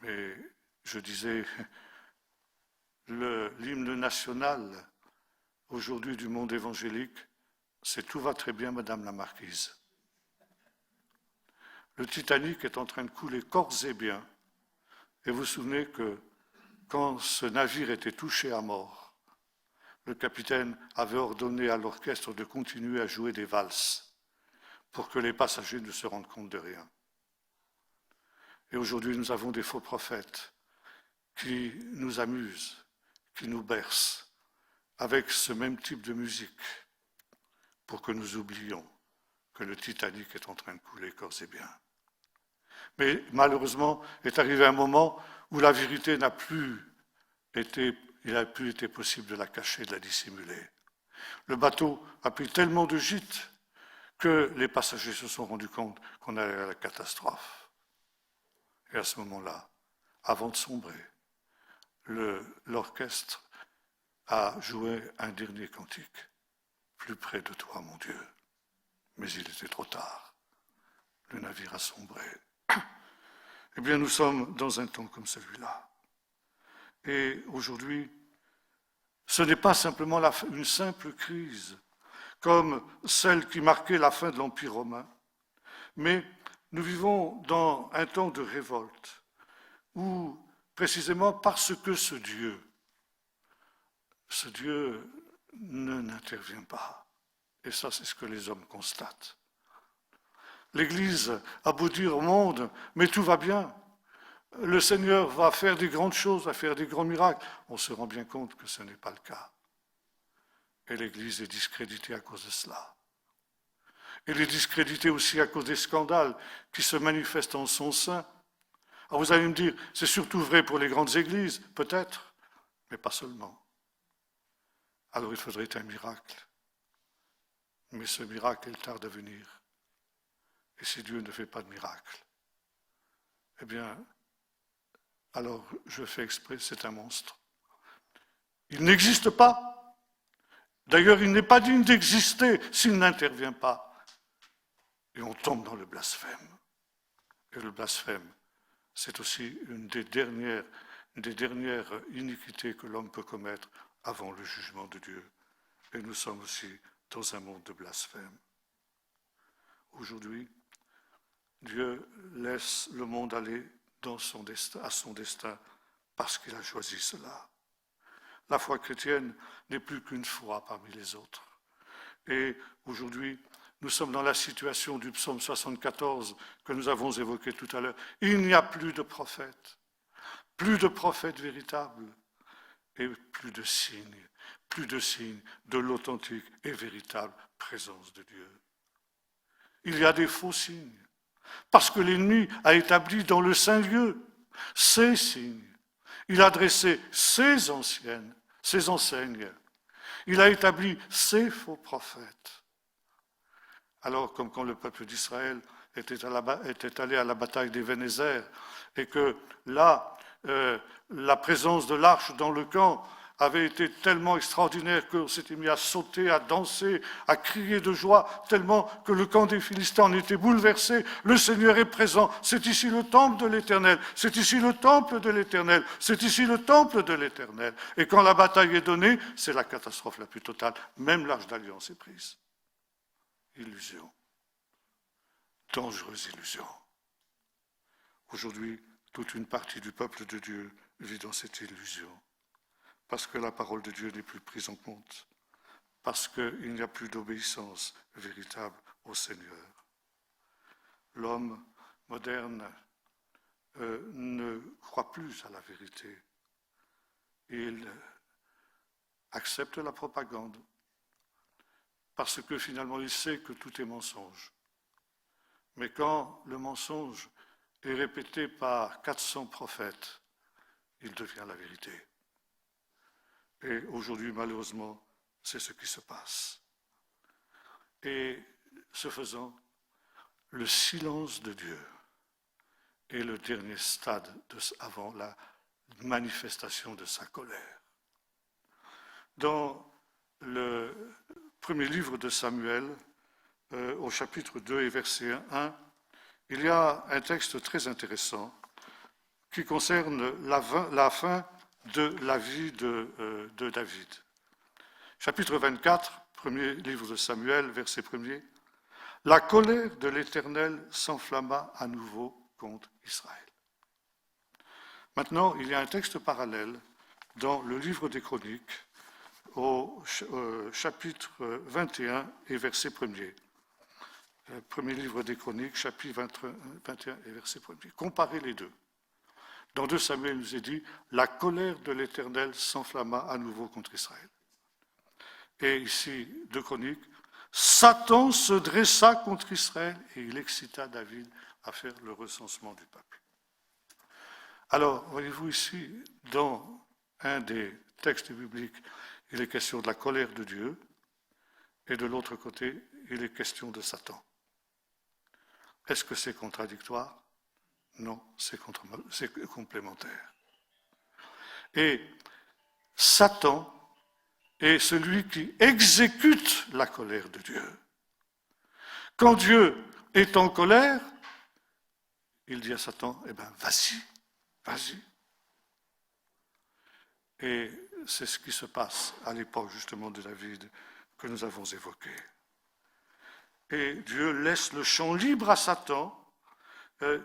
Mais je disais, l'hymne national aujourd'hui du monde évangélique, c'est « Tout va très bien, Madame la Marquise ». Le Titanic est en train de couler corps et biens. Et vous vous souvenez que quand ce navire était touché à mort, le capitaine avait ordonné à l'orchestre de continuer à jouer des valses pour que les passagers ne se rendent compte de rien. Et aujourd'hui, nous avons des faux prophètes qui nous amusent, qui nous bercent avec ce même type de musique pour que nous oublions que le Titanic est en train de couler corps et biens. Mais malheureusement, est arrivé un moment où la vérité n'a plus été possible de la cacher, de la dissimuler. Le bateau a pris tellement de gîtes que les passagers se sont rendus compte qu'on allait à la catastrophe. Et à ce moment-là, avant de sombrer, l'orchestre a joué un dernier cantique. Plus près de toi, mon Dieu. Mais il était trop tard. Le navire a sombré. Eh bien, nous sommes dans un temps comme celui-là. Et aujourd'hui, ce n'est pas simplement une simple crise, comme celle qui marquait la fin de l'Empire romain, mais nous vivons dans un temps de révolte, où, précisément parce que ce Dieu n'intervient pas. Et ça, c'est ce que les hommes constatent. L'Église a beau dire au monde, mais tout va bien. Le Seigneur va faire des grandes choses, va faire des grands miracles. On se rend bien compte que ce n'est pas le cas. Et l'Église est discréditée à cause de cela. Elle est discréditée aussi à cause des scandales qui se manifestent en son sein. Alors vous allez me dire, c'est surtout vrai pour les grandes églises, peut-être, mais pas seulement. Alors il faudrait un miracle. Mais ce miracle, il tarde à venir. Et si Dieu ne fait pas de miracle, eh bien, alors je fais exprès, c'est un monstre. Il n'existe pas. D'ailleurs, il n'est pas digne d'exister s'il n'intervient pas. Et on tombe dans le blasphème. Et le blasphème, c'est aussi une des dernières iniquités que l'homme peut commettre avant le jugement de Dieu. Et nous sommes aussi dans un monde de blasphème. Aujourd'hui, Dieu laisse le monde aller à son destin parce qu'il a choisi cela. La foi chrétienne n'est plus qu'une foi parmi les autres. Et aujourd'hui, nous sommes dans la situation du psaume 74 que nous avons évoqué tout à l'heure. Il n'y a plus de prophètes véritables. et plus de signes de l'authentique et véritable présence de Dieu. Il y a des faux signes, parce que l'ennemi a établi dans le Saint-Lieu ses signes. Il a dressé ses enseignes. Il a établi ses faux prophètes. Alors, comme quand le peuple d'Israël était allé à la bataille d'Événézer, et que là, la présence de l'arche dans le camp avait été tellement extraordinaire qu'on s'était mis à sauter, à danser, à crier de joie, tellement que le camp des Philistins en était bouleversé. Le Seigneur est présent. C'est ici le temple de l'Éternel. C'est ici le temple de l'Éternel. C'est ici le temple de l'Éternel. Et quand la bataille est donnée, c'est la catastrophe la plus totale. Même l'arche d'alliance est prise. Illusion. Dangereuse illusion. Aujourd'hui, toute une partie du peuple de Dieu vit dans cette illusion. Parce que la parole de Dieu n'est plus prise en compte, parce qu'il n'y a plus d'obéissance véritable au Seigneur. L'homme moderne ne croit plus à la vérité. Il accepte la propagande, parce que finalement il sait que tout est mensonge. Mais quand le mensonge est répété par 400 prophètes, il devient la vérité. Et aujourd'hui, malheureusement, c'est ce qui se passe. Et ce faisant, le silence de Dieu est le dernier stade avant la manifestation de sa colère. Dans le premier livre de Samuel, au chapitre 2 et verset 1, il y a un texte très intéressant qui concerne la fin de la vie de David. Chapitre 24, premier livre de Samuel, verset 1er. La colère de l'Éternel s'enflamma à nouveau contre Israël. Maintenant, il y a un texte parallèle dans le livre des Chroniques, au chapitre 21 et verset 1er. Premier livre des Chroniques, chapitre 21 et verset 1er. Comparez les deux. Dans 2 Samuel, il nous est dit « La colère de l'Éternel s'enflamma à nouveau contre Israël ». Et ici, 2 Chroniques, « Satan se dressa contre Israël et il excita David à faire le recensement du peuple. » Alors, voyez-vous ici, dans un des textes bibliques, il est question de la colère de Dieu et de l'autre côté, il est question de Satan. Est-ce que c'est contradictoire ? Non, c'est complémentaire. Et Satan est celui qui exécute la colère de Dieu. Quand Dieu est en colère, il dit à Satan, eh bien, vas-y. Et c'est ce qui se passe à l'époque justement de David que nous avons évoqué. Et Dieu laisse le champ libre à Satan,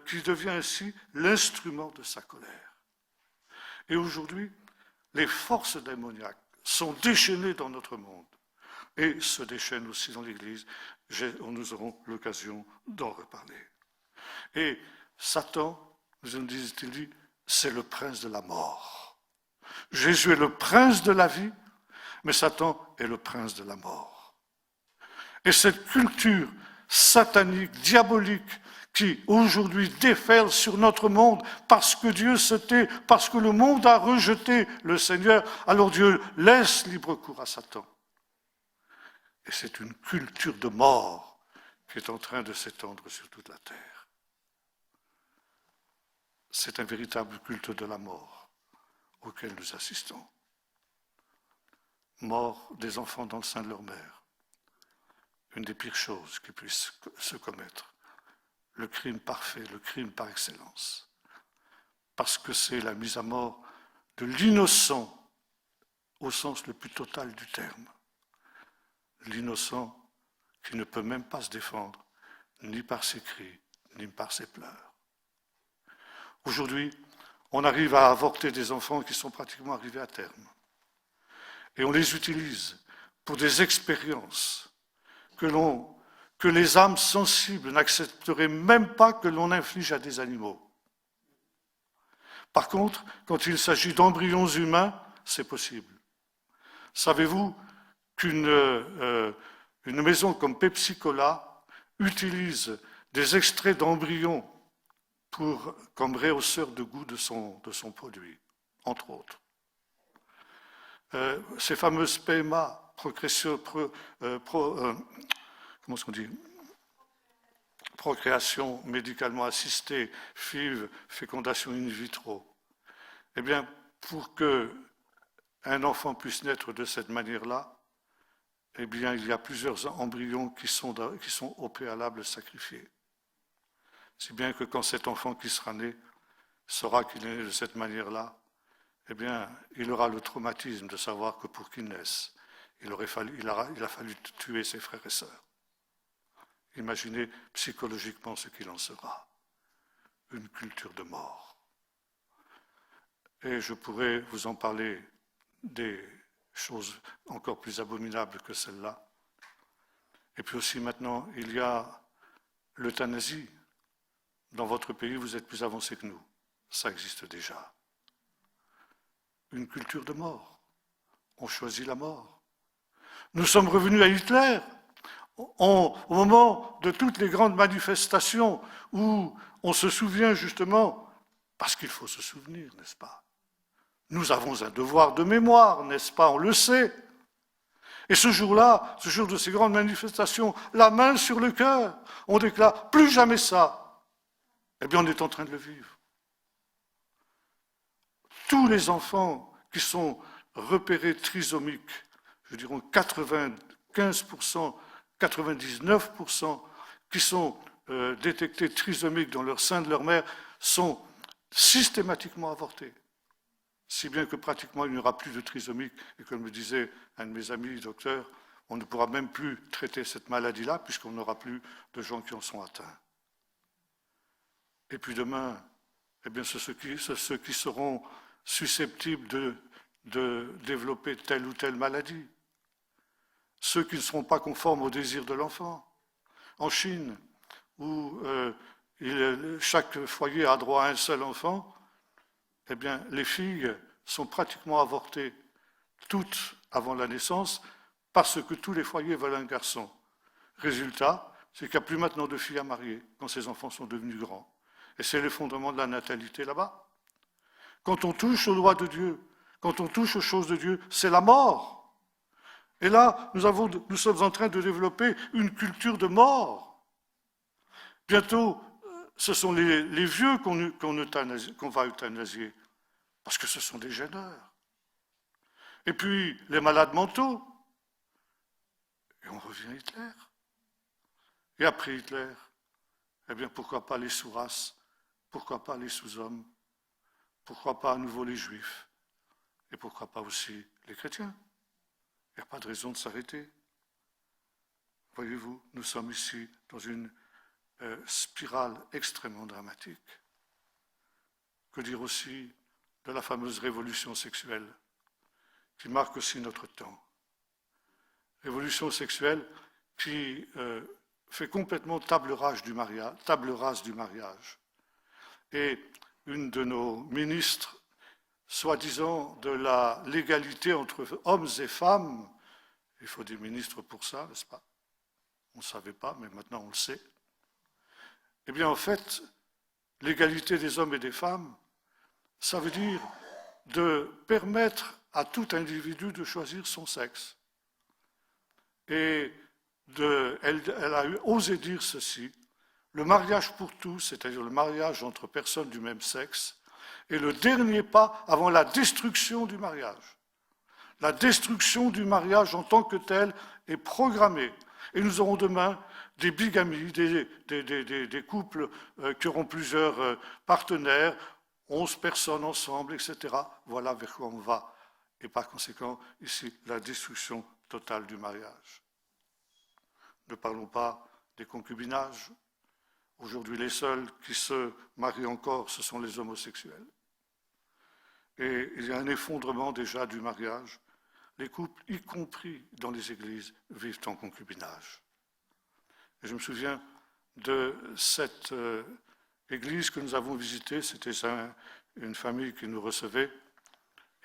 qui devient ainsi l'instrument de sa colère. Et aujourd'hui, les forces démoniaques sont déchaînées dans notre monde et se déchaînent aussi dans l'Église. Nous aurons l'occasion d'en reparler. Et Satan, nous dit-il dit, c'est le prince de la mort. Jésus est le prince de la vie, mais Satan est le prince de la mort. Et cette culture satanique, diabolique, qui aujourd'hui déferle sur notre monde parce que Dieu se tait, parce que le monde a rejeté le Seigneur, alors Dieu laisse libre cours à Satan. Et c'est une culture de mort qui est en train de s'étendre sur toute la terre. C'est un véritable culte de la mort auquel nous assistons. Mort des enfants dans le sein de leur mère. Une des pires choses qui puissent se commettre. Le crime parfait, le crime par excellence. Parce que c'est la mise à mort de l'innocent au sens le plus total du terme. L'innocent qui ne peut même pas se défendre, ni par ses cris, ni par ses pleurs. Aujourd'hui, on arrive à avorter des enfants qui sont pratiquement arrivés à terme. Et on les utilise pour des expériences que les âmes sensibles n'accepteraient même pas que l'on inflige à des animaux. Par contre, quand il s'agit d'embryons humains, c'est possible. Savez-vous qu'une une maison comme Pepsi Cola utilise des extraits d'embryons comme rehausseur de goût de son produit, entre autres. Ces fameuses PMA, procréation médicalement assistée, FIV, fécondation in vitro, eh bien, pour qu'un enfant puisse naître de cette manière-là, eh bien, il y a plusieurs embryons qui sont au préalable sacrifiés. Si bien que quand cet enfant qui sera né saura qu'il est né de cette manière-là, eh bien, il aura le traumatisme de savoir que pour qu'il naisse, il a fallu tuer ses frères et sœurs. Imaginez psychologiquement ce qu'il en sera. Une culture de mort. Et je pourrais vous en parler des choses encore plus abominables que celles-là. Et puis aussi maintenant, il y a l'euthanasie. Dans votre pays, vous êtes plus avancés que nous. Ça existe déjà. Une culture de mort. On choisit la mort. Nous sommes revenus à Hitler. Au moment de toutes les grandes manifestations où on se souvient justement, parce qu'il faut se souvenir, n'est-ce pas? Nous avons un devoir de mémoire, n'est-ce pas? On le sait. Et ce jour-là, ce jour de ces grandes manifestations, la main sur le cœur, on déclare plus jamais ça. Eh bien, on est en train de le vivre. Tous les enfants qui sont repérés trisomiques, je dirais 95%, 99% qui sont détectés trisomiques dans le sein de leur mère sont systématiquement avortés. Si bien que pratiquement il n'y aura plus de trisomiques. Et comme me disait un de mes amis docteurs, on ne pourra même plus traiter cette maladie-là puisqu'on n'aura plus de gens qui en sont atteints. Et puis demain, eh bien, ceux qui seront susceptibles de développer telle ou telle maladie. Ceux qui ne seront pas conformes au désir de l'enfant. En Chine, où chaque foyer a droit à un seul enfant, eh bien, les filles sont pratiquement avortées toutes avant la naissance parce que tous les foyers veulent un garçon. Résultat, c'est qu'il n'y a plus maintenant de filles à marier quand ces enfants sont devenus grands. Et c'est l'effondrement de la natalité là-bas. Quand on touche aux lois de Dieu, quand on touche aux choses de Dieu, c'est la mort. Et là, nous sommes en train de développer une culture de mort. Bientôt, ce sont les vieux qu'on va euthanasier, parce que ce sont des gêneurs. Et puis, les malades mentaux. Et on revient à Hitler. Et après Hitler, eh bien, pourquoi pas les sous-races? Pourquoi pas les sous-hommes? Pourquoi pas à nouveau les juifs? Et pourquoi pas aussi les chrétiens? Il n'y a pas de raison de s'arrêter. Voyez-vous, nous sommes ici dans une spirale extrêmement dramatique. Que dire aussi de la fameuse révolution sexuelle qui marque aussi notre temps? Révolution sexuelle qui fait complètement table rase du mariage. Et une de nos ministres, soi-disant de la l'égalité entre hommes et femmes, il faut des ministres pour ça, n'est-ce pas? On ne savait pas, mais maintenant on le sait. Eh bien, en fait, l'égalité des hommes et des femmes, ça veut dire de permettre à tout individu de choisir son sexe. Et elle a osé dire ceci: le mariage pour tous, c'est-à-dire le mariage entre personnes du même sexe, est le dernier pas avant la destruction du mariage. La destruction du mariage en tant que tel est programmée. Et nous aurons demain des bigamies, des couples qui auront plusieurs partenaires, 11 personnes ensemble, etc. Voilà vers quoi on va. Et par conséquent, ici, la destruction totale du mariage. Ne parlons pas des concubinages. Aujourd'hui, les seuls qui se marient encore, ce sont les homosexuels. Et il y a un effondrement déjà du mariage. Les couples, y compris dans les églises, vivent en concubinage. Et je me souviens de cette église que nous avons visitée. C'était une famille qui nous recevait.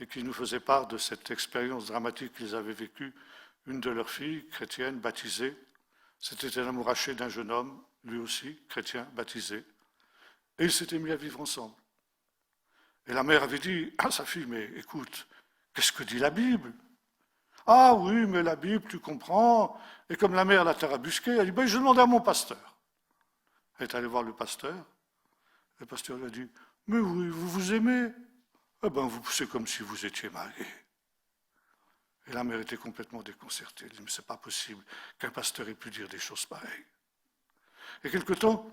et qui nous faisaient part de cette expérience dramatique qu'ils avaient vécue. Une de leurs filles, chrétienne, baptisée, s'était amourachée d'un jeune homme, lui aussi, chrétien, baptisé, et ils s'étaient mis à vivre ensemble. Et la mère avait dit à sa fille, mais écoute, qu'est-ce que dit la Bible? Ah oui, mais la Bible, tu comprends. Et comme la mère l'a tarabusquée, elle dit, ben, je demandais à mon pasteur. Elle est allée voir le pasteur. Le pasteur lui a dit, mais oui, vous vous aimez? Eh ben, c'est comme si vous étiez mariés. Et la mère était complètement déconcertée. Elle dit, mais c'est pas possible qu'un pasteur ait pu dire des choses pareilles. Et quelque temps,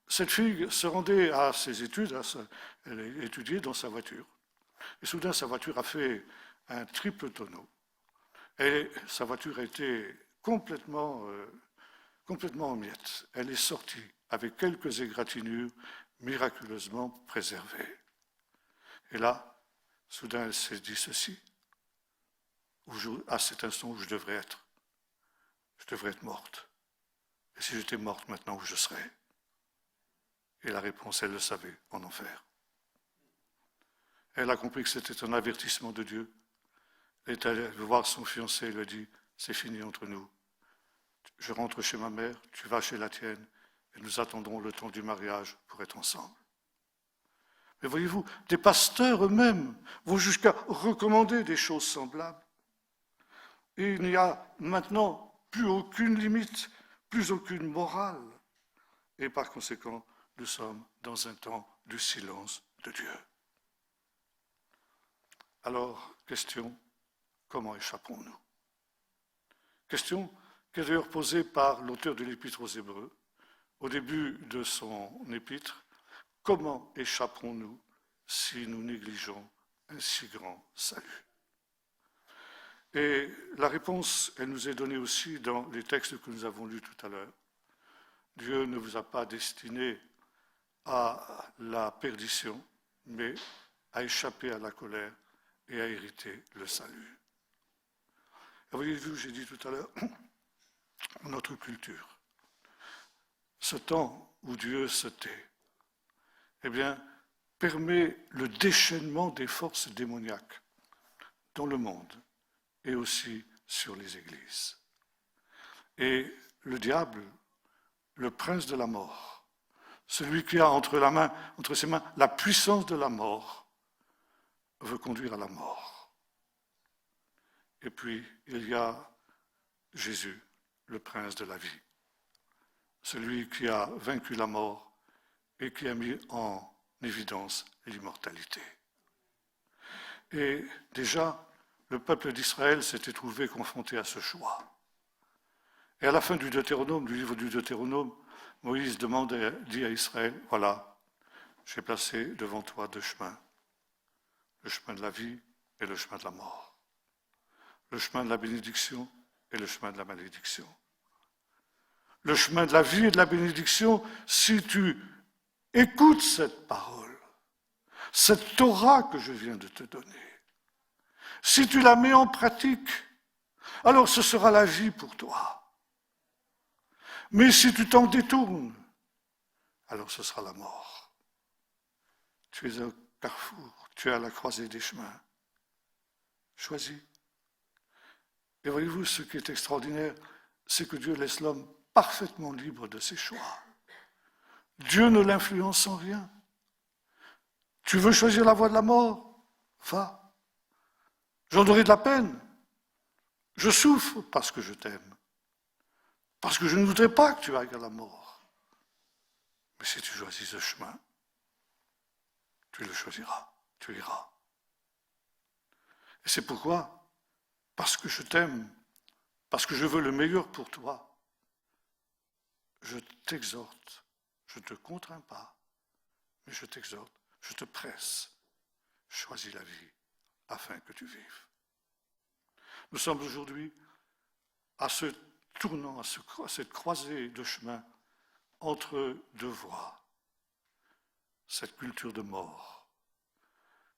cette fille se rendait à ses études, elle étudiait dans sa voiture. Et soudain, sa voiture a fait un triple tonneau. Et sa voiture a été complètement en miettes. Elle est sortie avec quelques égratignures miraculeusement préservées. Et là, soudain, elle s'est dit ceci, à cet instant où je devrais être morte. Et si j'étais morte maintenant, où je serais? Et la réponse, elle le savait, en enfer. Elle a compris que c'était un avertissement de Dieu. Elle est allée voir son fiancé et lui a dit, c'est fini entre nous. Je rentre chez ma mère, tu vas chez la tienne, et nous attendrons le temps du mariage pour être ensemble. Mais voyez-vous, des pasteurs eux-mêmes vont jusqu'à recommander des choses semblables. Et il n'y a maintenant plus aucune limite, plus aucune morale. Et par conséquent, nous sommes dans un temps du silence de Dieu. Alors, question, comment échappons-nous? Question qui est d'ailleurs posée par l'auteur de l'Épître aux Hébreux, au début de son épître. Comment échapperons-nous si nous négligeons un si grand salut? Et la réponse, elle nous est donnée aussi dans les textes que nous avons lus tout à l'heure. Dieu ne vous a pas destiné à la perdition, mais à échapper à la colère et à hériter le salut. Et voyez-vous, j'ai dit tout à l'heure, notre culture, ce temps où Dieu se tait, eh bien, permet le déchaînement des forces démoniaques dans le monde et aussi sur les églises. Et le diable, le prince de la mort, celui qui a entre ses mains la puissance de la mort, veut conduire à la mort. Et puis, il y a Jésus, le prince de la vie, celui qui a vaincu la mort et qui a mis en évidence l'immortalité. Et déjà, le peuple d'Israël s'était trouvé confronté à ce choix. Et à la fin du livre du Deutéronome, Moïse dit à Israël, voilà, j'ai placé devant toi deux chemins, le chemin de la vie et le chemin de la mort, le chemin de la bénédiction et le chemin de la malédiction. Le chemin de la vie et de la bénédiction, si tu écoutes cette parole, cette Torah que je viens de te donner, si tu la mets en pratique, alors ce sera la vie pour toi. Mais si tu t'en détournes, alors ce sera la mort. Tu es au carrefour, tu es à la croisée des chemins. Choisis. Et voyez-vous, ce qui est extraordinaire, c'est que Dieu laisse l'homme parfaitement libre de ses choix. Dieu ne l'influence en rien. Tu veux choisir la voie de la mort? Va. J'en aurai de la peine. Je souffre parce que je t'aime. Parce que je ne voudrais pas que tu ailles à la mort. Mais si tu choisis ce chemin, tu le choisiras, tu iras. Et c'est pourquoi, parce que je t'aime, parce que je veux le meilleur pour toi, je t'exhorte, je ne te contrains pas, mais je t'exhorte, je te presse, choisis la vie afin que tu vives. Nous sommes aujourd'hui à ce tournant, à cette croisée de chemin entre deux voies, cette culture de mort,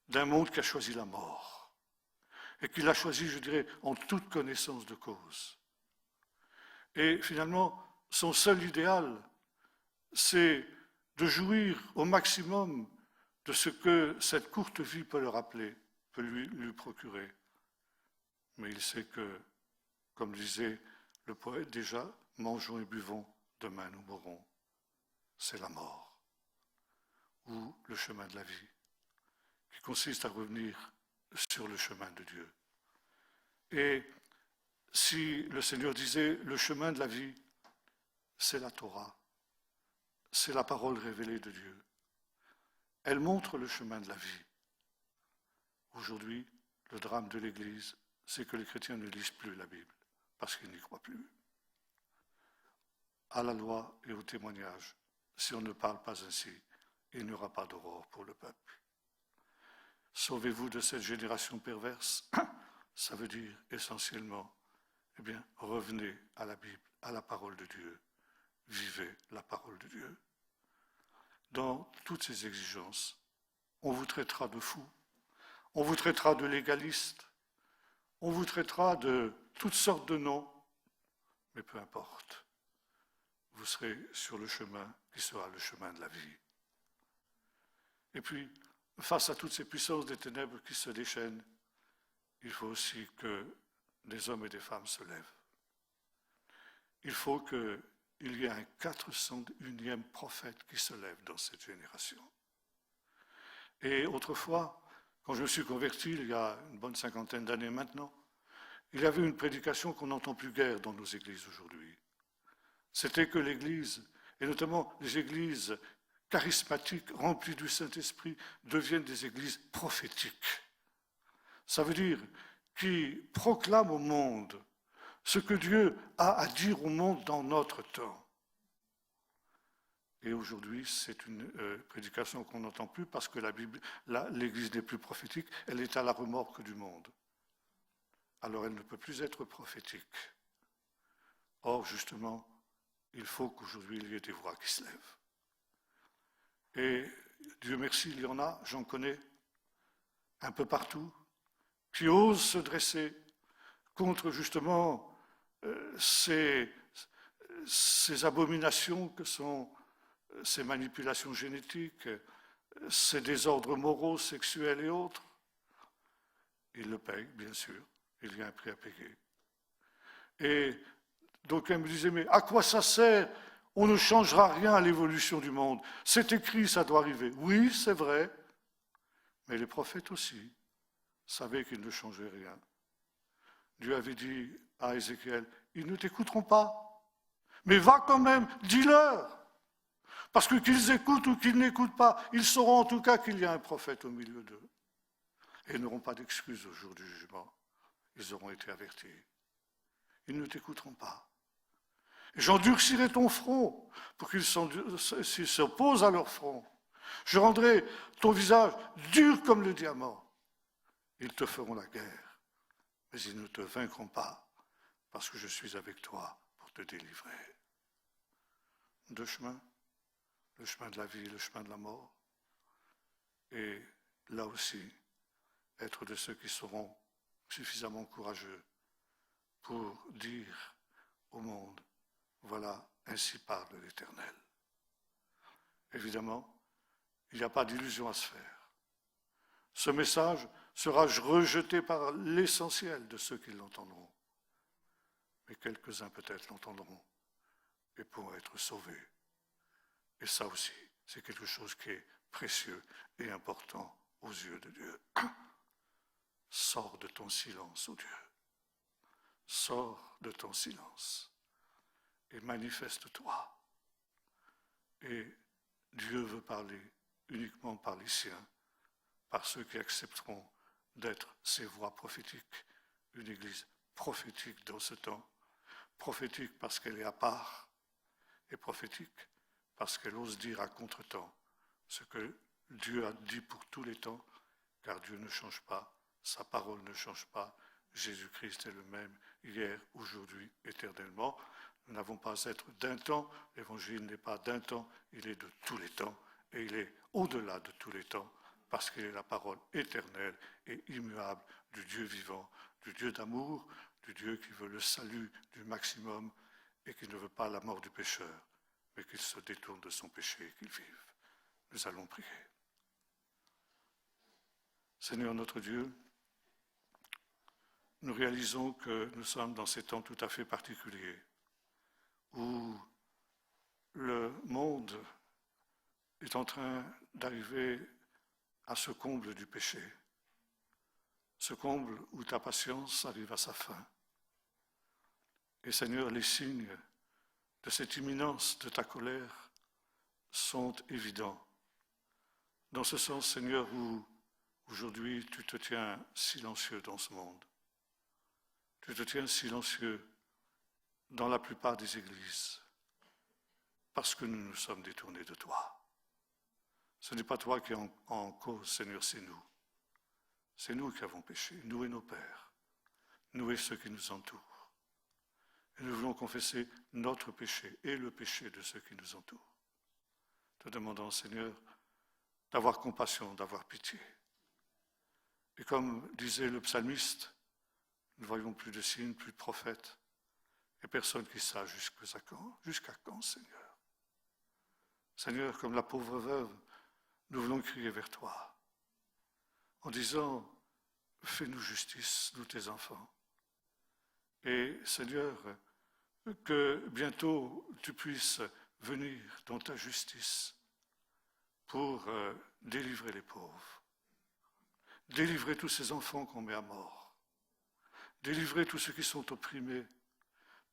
d'un monde qui a choisi la mort, et qui l'a choisi, je dirais, en toute connaissance de cause. Et finalement, son seul idéal, c'est de jouir au maximum de ce que cette courte vie peut leur peut lui procurer. Mais il sait que, comme disait le poète déjà, mangeons et buvons, demain nous mourrons. C'est la mort, ou le chemin de la vie, qui consiste à revenir sur le chemin de Dieu. Et si le Seigneur disait le chemin de la vie, c'est la Torah, c'est la parole révélée de Dieu. Elle montre le chemin de la vie. Aujourd'hui, le drame de l'Église, c'est que les chrétiens ne lisent plus la Bible, parce qu'ils n'y croient plus. À la loi et au témoignage, si on ne parle pas ainsi, il n'y aura pas d'aurore pour le peuple. Sauvez-vous de cette génération perverse, ça veut dire essentiellement, eh bien, revenez à la Bible, à la parole de Dieu. Vivez la parole de Dieu. Dans toutes ces exigences, on vous traitera de fou, on vous traitera de légaliste, on vous traitera de toutes sortes de noms, mais peu importe, vous serez sur le chemin qui sera le chemin de la vie. Et puis, face à toutes ces puissances des ténèbres qui se déchaînent, il faut aussi que des hommes et des femmes se lèvent. Il faut qu'il y ait un 401e prophète qui se lève dans cette génération. Et autrefois, quand je me suis converti, il y a une bonne 50aine d'années maintenant, il y avait une prédication qu'on n'entend plus guère dans nos églises aujourd'hui. C'était que l'Église, et notamment les églises charismatiques, remplies du Saint-Esprit, deviennent des églises prophétiques. Ça veut dire qui proclament au monde ce que Dieu a à dire au monde dans notre temps. Et aujourd'hui, c'est une prédication qu'on n'entend plus parce que l'Église n'est plus prophétique, elle est à la remorque du monde. Alors elle ne peut plus être prophétique. Or, justement, il faut qu'aujourd'hui il y ait des voix qui se lèvent. Et Dieu merci, il y en a, j'en connais, un peu partout, qui osent se dresser contre justement ces abominations que sont ces manipulations génétiques, ces désordres moraux, sexuels et autres. Ils le payent, bien sûr, il y a un prix à payer. Et donc elle me disait, mais à quoi ça sert? On ne changera rien à l'évolution du monde. C'est écrit, ça doit arriver. Oui, c'est vrai, mais les prophètes aussi savaient qu'ils ne changeaient rien. Dieu avait dit à Ézéchiel, ils ne t'écouteront pas, mais va quand même, dis-leur. Parce que qu'ils écoutent ou qu'ils n'écoutent pas, ils sauront en tout cas qu'il y a un prophète au milieu d'eux. Et ils n'auront pas d'excuses au jour du jugement. Ils auront été avertis. Ils ne t'écouteront pas. Et j'endurcirai ton front pour qu'ils s'opposent à leur front. Je rendrai ton visage dur comme le diamant. Ils te feront la guerre, mais ils ne te vaincront pas, parce que je suis avec toi pour te délivrer. Deux chemins, le chemin de la vie et le chemin de la mort. Et là aussi, être de ceux qui seront suffisamment courageux pour dire au monde, voilà, ainsi parle l'Éternel. Évidemment, il n'y a pas d'illusion à se faire. Ce message sera rejeté par l'essentiel de ceux qui l'entendront. Mais quelques-uns peut-être l'entendront et pourront être sauvés. Et ça aussi, c'est quelque chose qui est précieux et important aux yeux de Dieu. Sors de ton silence, ô Dieu. Sors de ton silence et manifeste-toi. Et Dieu veut parler uniquement par les siens, par ceux qui accepteront d'être ses voix prophétiques, une église prophétique dans ce temps, prophétique parce qu'elle est à part, et prophétique parce qu'elle ose dire à contre-temps ce que Dieu a dit pour tous les temps, car Dieu ne change pas, sa parole ne change pas, Jésus-Christ est le même hier, aujourd'hui, éternellement. Nous n'avons pas à être d'un temps, l'évangile n'est pas d'un temps, il est de tous les temps, et il est au-delà de tous les temps, parce qu'il est la parole éternelle et immuable du Dieu vivant, du Dieu d'amour, du Dieu qui veut le salut du maximum et qui ne veut pas la mort du pécheur, mais qu'il se détourne de son péché et qu'il vive. Nous allons prier. Seigneur notre Dieu, nous réalisons que nous sommes dans ces temps tout à fait particuliers où le monde est en train d'arriver à ce comble du péché, ce comble où ta patience arrive à sa fin. Et Seigneur, les signes de cette imminence de ta colère sont évidents. Dans ce sens, Seigneur, où aujourd'hui tu te tiens silencieux dans ce monde. Tu te tiens silencieux dans la plupart des églises, parce que nous nous sommes détournés de toi. Ce n'est pas toi qui es en cause, Seigneur, c'est nous. C'est nous qui avons péché, nous et nos pères, nous et ceux qui nous entourent. Et nous voulons confesser notre péché et le péché de ceux qui nous entourent. Te demandons, Seigneur, d'avoir compassion, d'avoir pitié. Et comme disait le psalmiste, nous ne voyons plus de signes, plus de prophètes, et personne qui sache jusqu'à quand, Seigneur. Seigneur, comme la pauvre veuve, nous voulons crier vers toi, en disant, fais-nous justice, nous tes enfants. Et Seigneur, que bientôt tu puisses venir dans ta justice pour délivrer les pauvres, délivrer tous ces enfants qu'on met à mort, délivrer tous ceux qui sont opprimés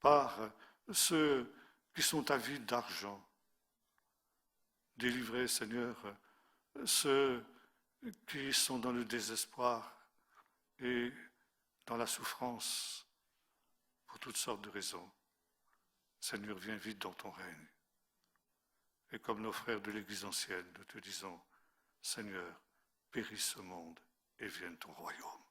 par ceux qui sont avides d'argent, délivrer, Seigneur, ceux qui sont dans le désespoir et dans la souffrance pour toutes sortes de raisons. Seigneur, viens vite dans ton règne. Et comme nos frères de l'Église ancienne, nous te disons, Seigneur, périsse ce monde et vienne ton royaume.